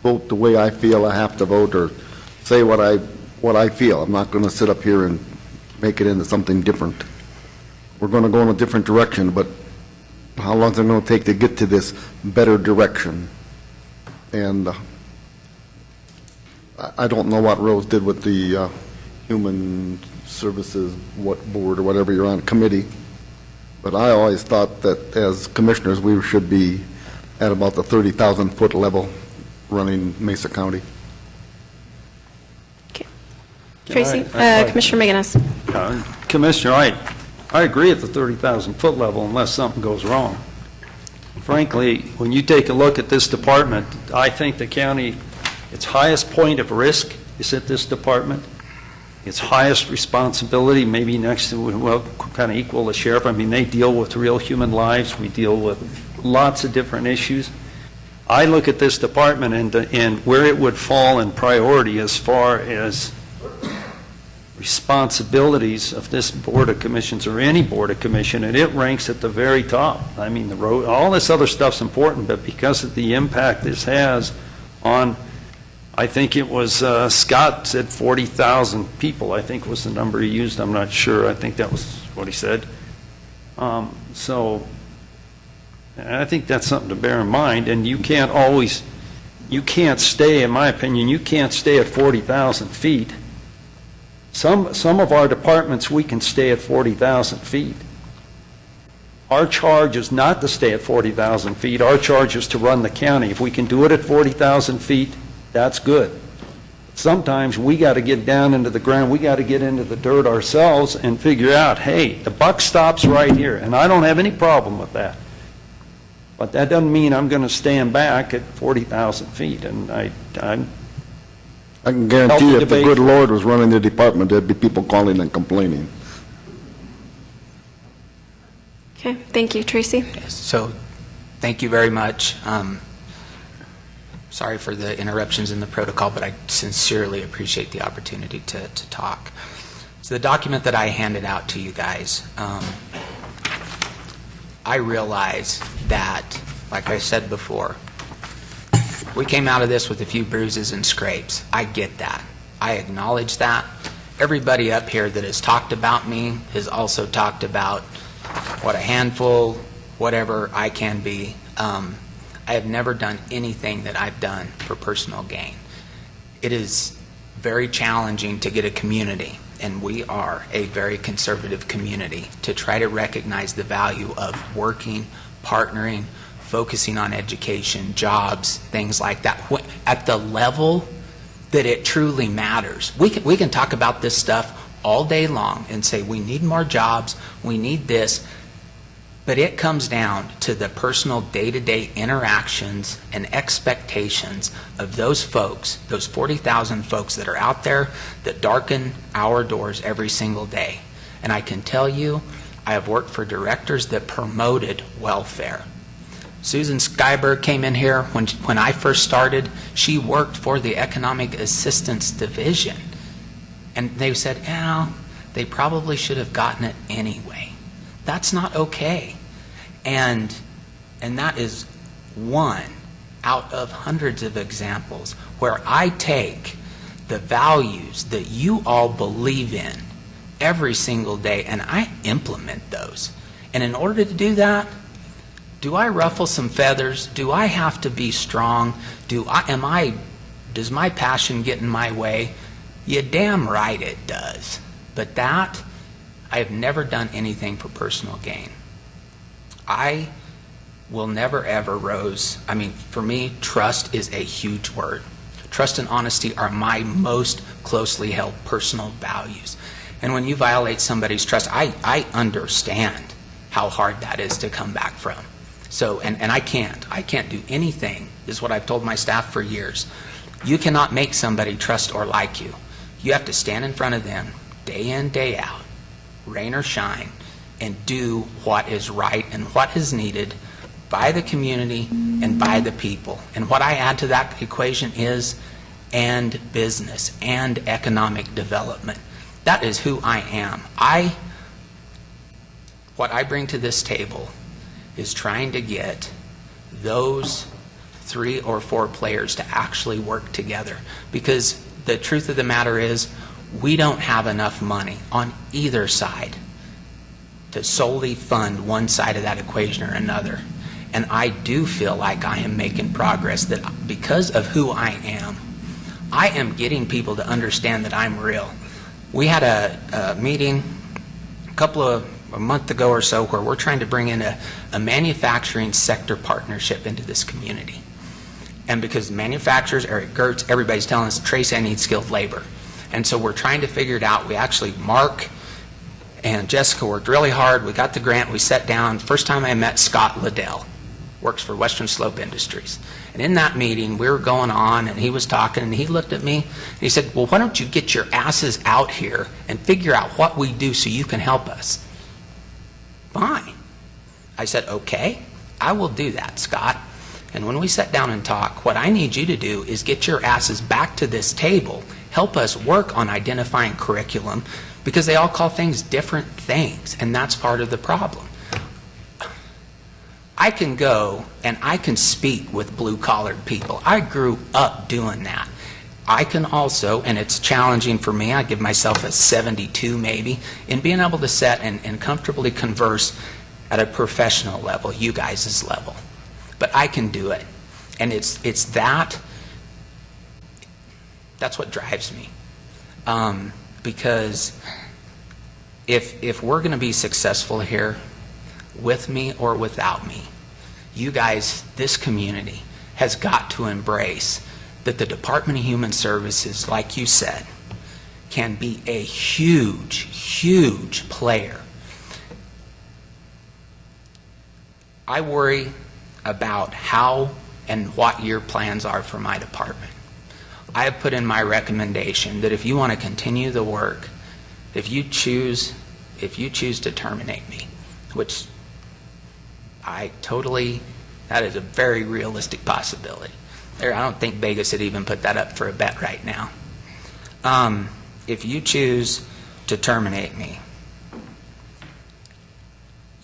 vote the way I feel I have to vote, or say what I feel. I'm not going to sit up here and make it into something different. We're going to go in a different direction, but how long is it going to take to get to this better direction? And I don't know what Rose did with the Human Services, board or whatever you're on, committee, but I always thought that as commissioners, we should be at about the 30,000-foot level running Mesa County. Tracy, Commissioner McGinnis. Commissioner, I agree at the 30,000-foot level unless something goes wrong. Frankly, when you take a look at this department, I think the county, its highest point of risk is at this department. Its highest responsibility, maybe next to, well, kind of equal the sheriff. I mean, they deal with real human lives. We deal with lots of different issues. I look at this department and where it would fall in priority as far as responsibilities of this Board of Commissions or any Board of Commission, and it ranks at the very top. I mean, the road, all this other stuff's important, but because of the impact this has on, I think it was, Scott said 40,000 people, I think was the number he used. I'm not sure. I think that was what he said. So I think that's something to bear in mind, and you can't stay, in my opinion, you can't stay at 40,000 feet. Some of our departments, we can stay at 40,000 feet. Our charge is not to stay at 40,000 feet. Our charge is to run the county. If we can do it at 40,000 feet, that's good. Sometimes we got to get down into the ground. We got to get into the dirt ourselves and figure out, hey, the buck stops right here, and I don't have any problem with that. But that doesn't mean I'm going to stand back at 40,000 feet, and I can guarantee you if the good Lord was running the department, there'd be people calling and complaining. Okay, thank you. Tracy? Yes, so thank you very much. Sorry for the interruptions in the protocol, but I sincerely appreciate the opportunity to talk. So the document that I handed out to you guys, I realize that, like I said before, we came out of this with a few bruises and scrapes. I get that. I acknowledge that. Everybody up here that has talked about me has also talked about what a handful, whatever I can be. I have never done anything that I've done for personal gain. It is very challenging to get a community, and we are a very conservative community, to try to recognize the value of working, partnering, focusing on education, jobs, things like that, at the level that it truly matters. We can talk about this stuff all day long and say we need more jobs, we need this, but it comes down to the personal day-to-day interactions and expectations of those folks, those 40,000 folks that are out there that darken our doors every single day. And I can tell you, I have worked for directors that promoted welfare. Susan Skyberg came in here when I first started. She worked for the Economic Assistance Division. And they said, they probably should have gotten it anyway. That's not okay. And that is one out of hundreds of examples where I take the values that you all believe in every single day and I implement those. And in order to do that, do I ruffle some feathers? Do I have to be strong? Does my passion get in my way? You damn right it does. But that, I have never done anything for personal gain. I will never ever for me, trust is a huge word. Trust and honesty are my most closely held personal values. And when you violate somebody's trust, I understand how hard that is to come back from. So, and I can't do anything, is what I've told my staff for years. You cannot make somebody trust or like you. You have to stand in front of them day in, day out, rain or shine, and do what is right and what is needed by the community and by the people. And what I add to that equation is and business and economic development. That is who I am. What I bring to this table is trying to get those 3 or 4 players to actually work together. Because the truth of the matter is, we don't have enough money on either side to solely fund one side of that equation or another. And I do feel like I am making progress, that because of who I am getting people to understand that I'm real. We had a meeting a month ago or so where we're trying to bring in a manufacturing sector partnership into this community. And because manufacturers, Eric Gertz, everybody's telling us, Trace, I need skilled labor. And so we're trying to figure it out. We actually, Mark and Jessica worked really hard. We got the grant. We sat down. First time I met Scott Liddell, works for Western Slope Industries. And in that meeting, we were going on, and he was talking, and he looked at me, and he said, well, why don't you get your asses out here and figure out what we do so you can help us? Fine. I said, okay, I will do that, Scott. And when we sat down and talked, what I need you to do is get your asses back to this table, help us work on identifying curriculum, because they all call things different things, and that's part of the problem. I can go and I can speak with blue-collared people. I grew up doing that. I can also, and it's challenging for me, I give myself a 72 maybe, in being able to sit and comfortably converse at a professional level, you guys' level. But I can do it. And it's that's what drives me. Because if we're going to be successful here, with me or without me, you guys, this community, has got to embrace that the Department of Human Services, like you said, can be a huge, huge player. I worry about how and what your plans are for my department. I have put in my recommendation that if you want to continue the work, if you choose to terminate me, which that is a very realistic possibility. I don't think Vegas would even put that up for a bet right now. If you choose to terminate me,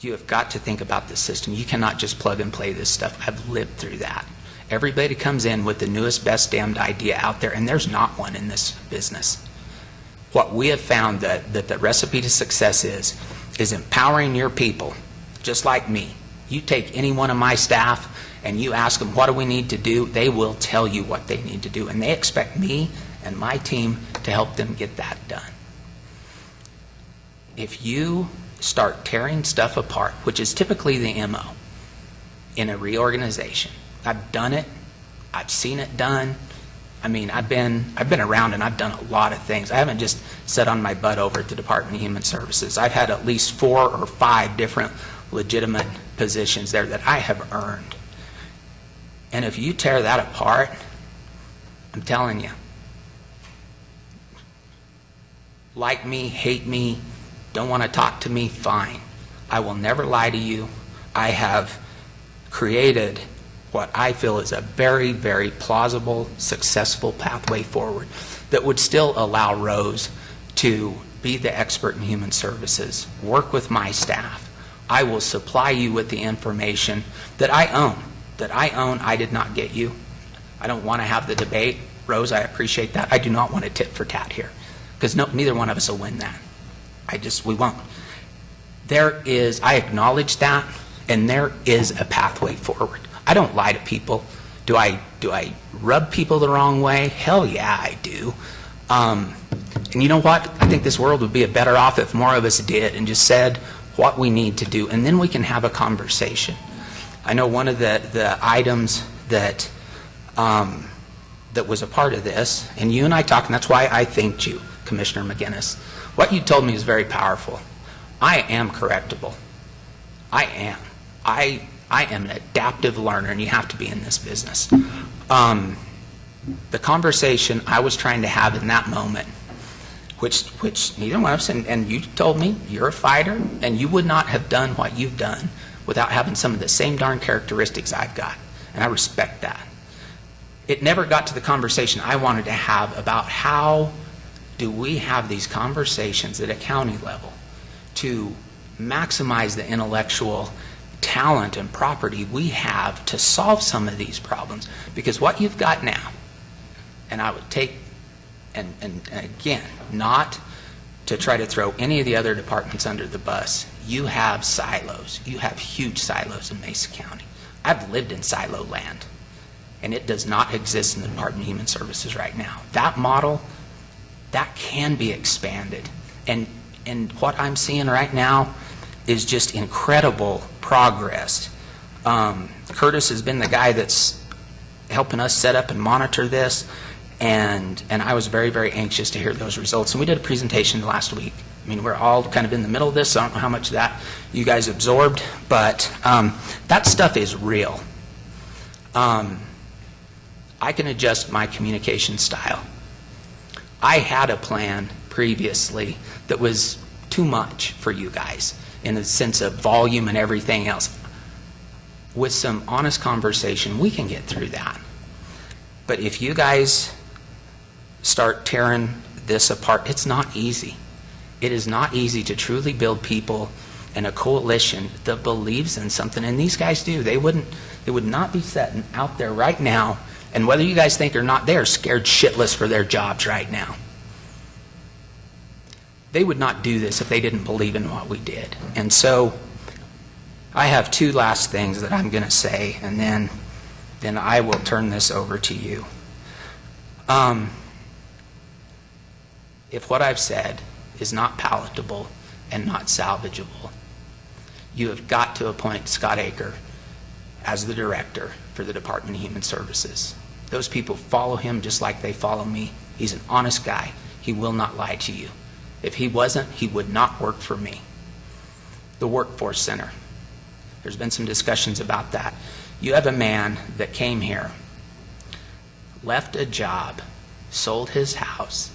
you have got to think about the system. You cannot just plug and play this stuff. I've lived through that. Everybody comes in with the newest, best damned idea out there, and there's not one in this business. What we have found that the recipe to success is empowering your people, just like me. You take any one of my staff and you ask them, what do we need to do? They will tell you what they need to do, and they expect me and my team to help them get that done. If you start tearing stuff apart, which is typically the MO in a reorganization, I've done it, I've seen it done. I mean, I've been around and I've done a lot of things. I haven't just sat on my butt over at the Department of Human Services. I've had at least 4 or 5 different legitimate positions there that I have earned. And if you tear that apart, I'm telling you, like me, hate me, don't want to talk to me, fine. I will never lie to you. I have created what I feel is a very, very plausible, successful pathway forward that would still allow Rose to be the expert in human services, work with my staff. I will supply you with the information that I own. I did not get you. I don't want to have the debate. Rose, I appreciate that. I do not want a tit for tat here, because neither one of us will win that. We won't. I acknowledge that, and there is a pathway forward. I don't lie to people. Do I rub people the wrong way? Hell yeah, I do. And you know what? I think this world would be better off if more of us did and just said what we need to do, and then we can have a conversation. I know one of the items that was a part of this, and you and I talked, and that's why I thanked you, Commissioner McGinnis. What you told me is very powerful. I am correctable. I am. I am an adaptive learner, and you have to be in this business. The conversation I was trying to have in that moment, which neither one of us, and you told me you're a fighter, and you would not have done what you've done without having some of the same darn characteristics I've got, and I respect that. It never got to the conversation I wanted to have about how do we have these conversations at a county level to maximize the intellectual talent and property we have to solve some of these problems. Because what you've got now, and I would take, and again, not to try to throw any of the other departments under the bus, you have silos. You have huge silos in Mesa County. I've lived in silo land, and it does not exist in the Department of Human Services right now. That model, that can be expanded. And what I'm seeing right now is just incredible progress. Curtis has been the guy that's helping us set up and monitor this, and I was very, very anxious to hear those results. And we did a presentation last week. I mean, we're all kind of in the middle of this, so I don't know how much of that you guys absorbed, but that stuff is real. I can adjust my communication style. I had a plan previously that was too much for you guys in the sense of volume and everything else. With some honest conversation, we can get through that. But if you guys start tearing this apart, it's not easy. It is not easy to truly build people in a coalition that believes in something, and these guys do. They would not be sitting out there right now, and whether you guys think or not, they are scared shitless for their jobs right now. They would not do this if they didn't believe in what we did. And so I have two last things that I'm going to say, and then I will turn this over to you. If what I've said is not palatable and not salvageable, you have got to appoint Scott Aker as the director for the Department of Human Services. Those people follow him just like they follow me. He's an honest guy. He will not lie to you. If he wasn't, he would not work for me. The Workforce Center. There's been some discussions about that. You have a man that came here, left a job, sold his house,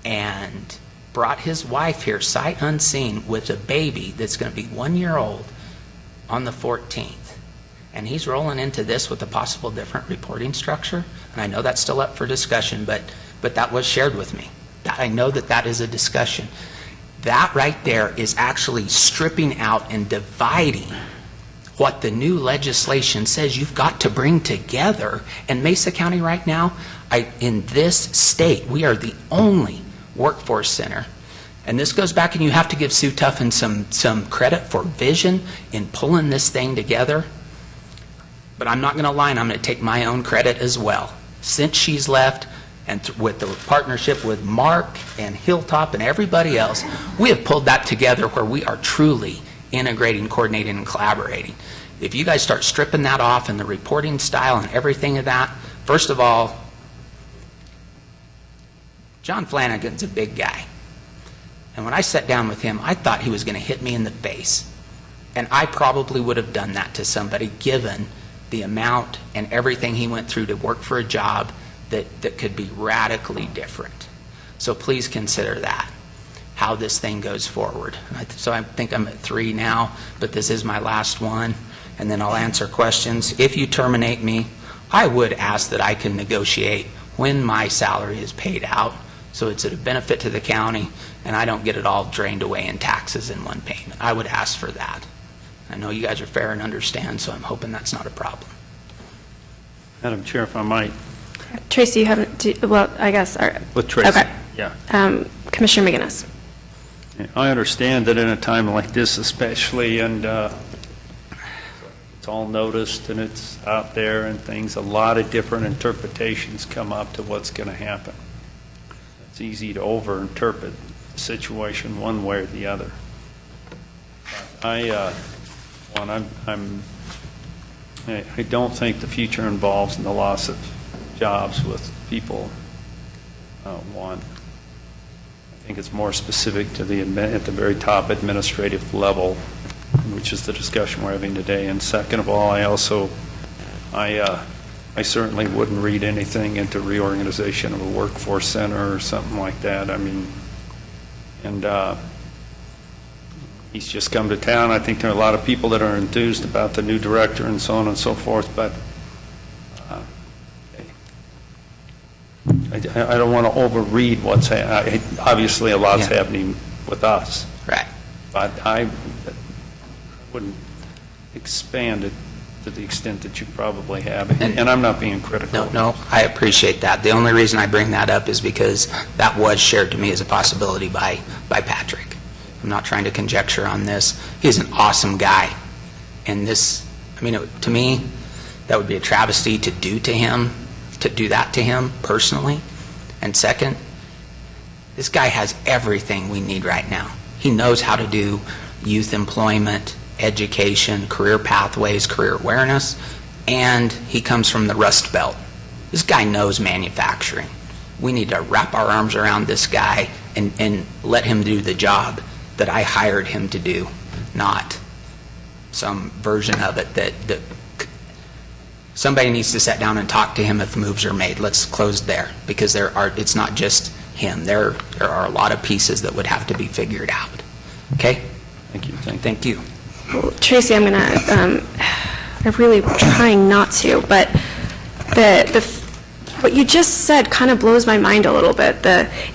and brought his wife here sight unseen with a baby that's going to be 1 year old on the 14th. And he's rolling into this with a possible different reporting structure. And I know that's still up for discussion, but that was shared with me. I know that is a discussion. That right there is actually stripping out and dividing what the new legislation says you've got to bring together. And Mesa County right now, in this state, we are the only workforce center. And this goes back, and you have to give Sue Tuffin some credit for vision in pulling this thing together. But I'm not going to lie, and I'm going to take my own credit as well. Since she's left, and with the partnership with Mark and Hilltop and everybody else, we have pulled that together where we are truly integrating, coordinating, and collaborating. If you guys start stripping that off and the reporting style and everything of that, first of all, John Flanagan's a big guy. And when I sat down with him, I thought he was going to hit me in the face. And I probably would have done that to somebody given the amount and everything he went through to work for a job that could be radically different. So please consider that. how this thing goes forward. So I think I'm at 3 now, but this is my last one, and then I'll answer questions. If you terminate me, I would ask that I can negotiate when my salary is paid out, so it's a benefit to the county, and I don't get it all drained away in taxes in one payment. I would ask for that. I know you guys are fair and understand, so I'm hoping that's not a problem. Madam Chair, if I might. Tracy, you haven't, well, I guess, all right. With Tracy. Okay. Yeah. Commissioner McGinnis. I understand that in a time like this especially, and it's all noticed and it's out there and things, a lot of different interpretations come up to what's going to happen. It's easy to over-interpret the situation one way or the other. I don't think the future involves in the loss of jobs with people, one. I think it's more specific to at the very top administrative level, which is the discussion we're having today. And second of all, I certainly wouldn't read anything into reorganization of a workforce center or something like that. I mean, and he's just come to town. I think there are a lot of people that are enthused about the new director and so on and so forth, but I don't want to overread what's happening. Obviously, a lot's happening with us. Right. But I wouldn't expand it to the extent that you probably have. And I'm not being critical. No, I appreciate that. The only reason I bring that up is because that was shared to me as a possibility by Patrick. I'm not trying to conjecture on this. He's an awesome guy. And this, I mean, to me, that would be a travesty to do that to him personally. And second, this guy has everything we need right now. He knows how to do youth employment, education, career pathways, career awareness, and he comes from the Rust Belt. This guy knows manufacturing. We need to wrap our arms around this guy and let him do the job that I hired him to do, not some version of it that somebody needs to sit down and talk to him if moves are made. Let's close there, because it's not just him. There are a lot of pieces that would have to be figured out. Okay? Thank you. Thank you. Well, Tracy, I'm going to, I'm really trying not to, but what you just said kind of blows my mind a little bit.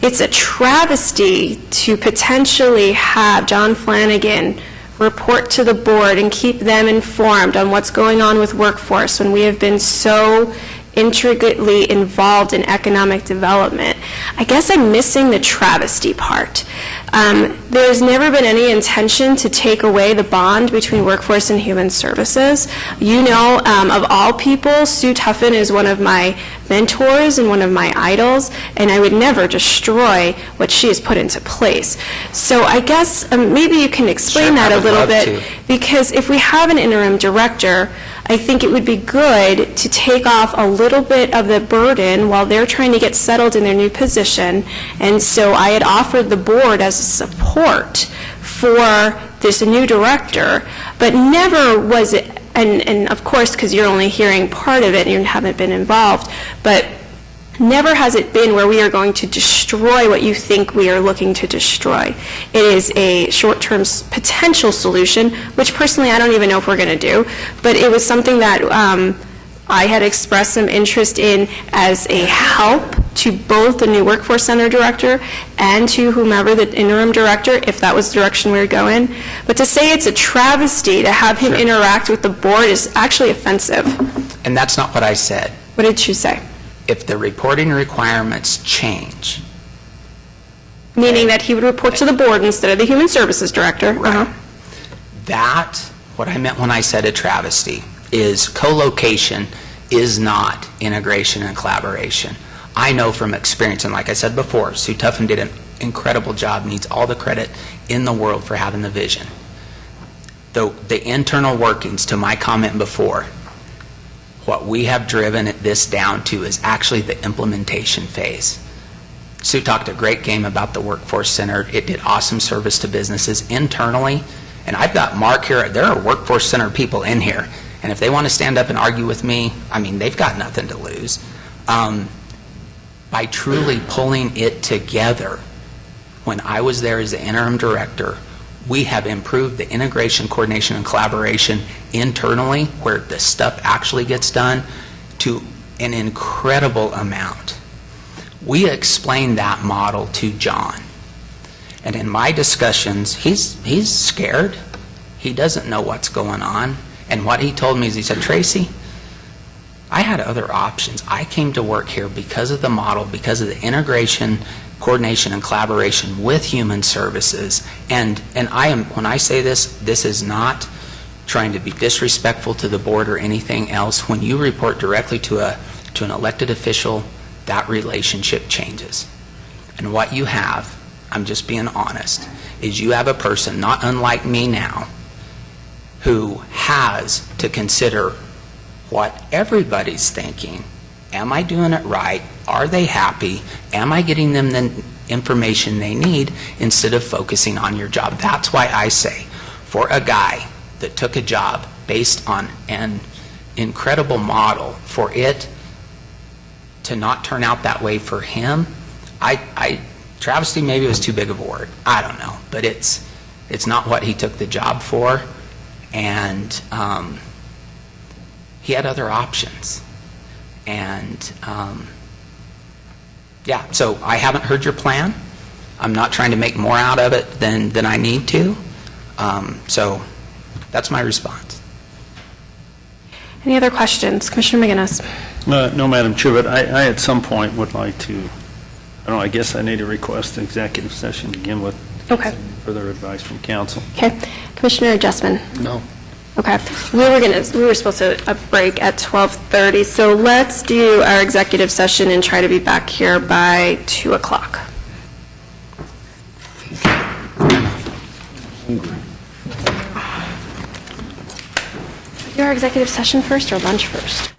It's a travesty to potentially have John Flanagan report to the board and keep them informed on what's going on with workforce when we have been so intricately involved in economic development. I guess I'm missing the travesty part. There's never been any intention to take away the bond between workforce and human services. You know, of all people, Sue Tuffin is one of my mentors and one of my idols, and I would never destroy what she has put into place. So I guess maybe you can explain that a little bit, because if we have an interim director, I think it would be good to take off a little bit of the burden while they're trying to get settled in their new position. And so I had offered the board as a support for this new director, but never was it, and of course, because you're only hearing part of it and you haven't been involved, but never has it been where we are going to destroy what you think we are looking to destroy. It is a short-term potential solution, which personally I don't even know if we're going to do, but it was something that I had expressed some interest in as a help to both the new Workforce Center director and to whomever the interim director, if that was the direction we were going. But to say it's a travesty to have him interact with the board is actually offensive. And that's not what I said. What did you say? If the reporting requirements change. Meaning that he would report to the board instead of the Human Services Director. Right. That, what I meant when I said a travesty, is co-location is not integration and collaboration. I know from experience, and like I said before, Sue Tuffin did an incredible job, needs all the credit in the world for having the vision. The internal workings, to my comment before, what we have driven this down to is actually the implementation phase. Sue talked a great game about the Workforce Center. It did awesome service to businesses internally. And I've got Mark here. There are Workforce Center people in here. And if they want to stand up and argue with me, I mean, they've got nothing to lose. By truly pulling it together, when I was there as the interim director, we have improved the integration, coordination, and collaboration internally, where the stuff actually gets done, to an incredible amount. We explained that model to John. And in my discussions, he's scared. He doesn't know what's going on. And what he told me is, he said, Tracy, I had other options. I came to work here because of the model, because of the integration, coordination, and collaboration with human services. And I am, when I say this, this is not trying to be disrespectful to the board or anything else. When you report directly to an elected official, that relationship changes. And what you have, I'm just being honest, is you have a person, not unlike me now, who has to consider what everybody's thinking. Am I doing it right? Are they happy? Am I getting them the information they need, instead of focusing on your job? That's why I say, for a guy that took a job based on an incredible model, for it to not turn out that way for him, travesty maybe was too big of a word. I don't know. But it's not what he took the job for. And he had other options. And yeah, so I haven't heard your plan. I'm not trying to make more out of it than I need to. So that's my response. Any other questions? Commissioner McGinnis. No, Madam Chair, but I at some point would like to, I don't know, I guess I need to request an executive session again with further advice from council. Okay. Commissioner Jessman. No. Okay. We were supposed to break at 12:30, so let's do our executive session and try to be back here by 2 o'clock. Do our executive session first or lunch first?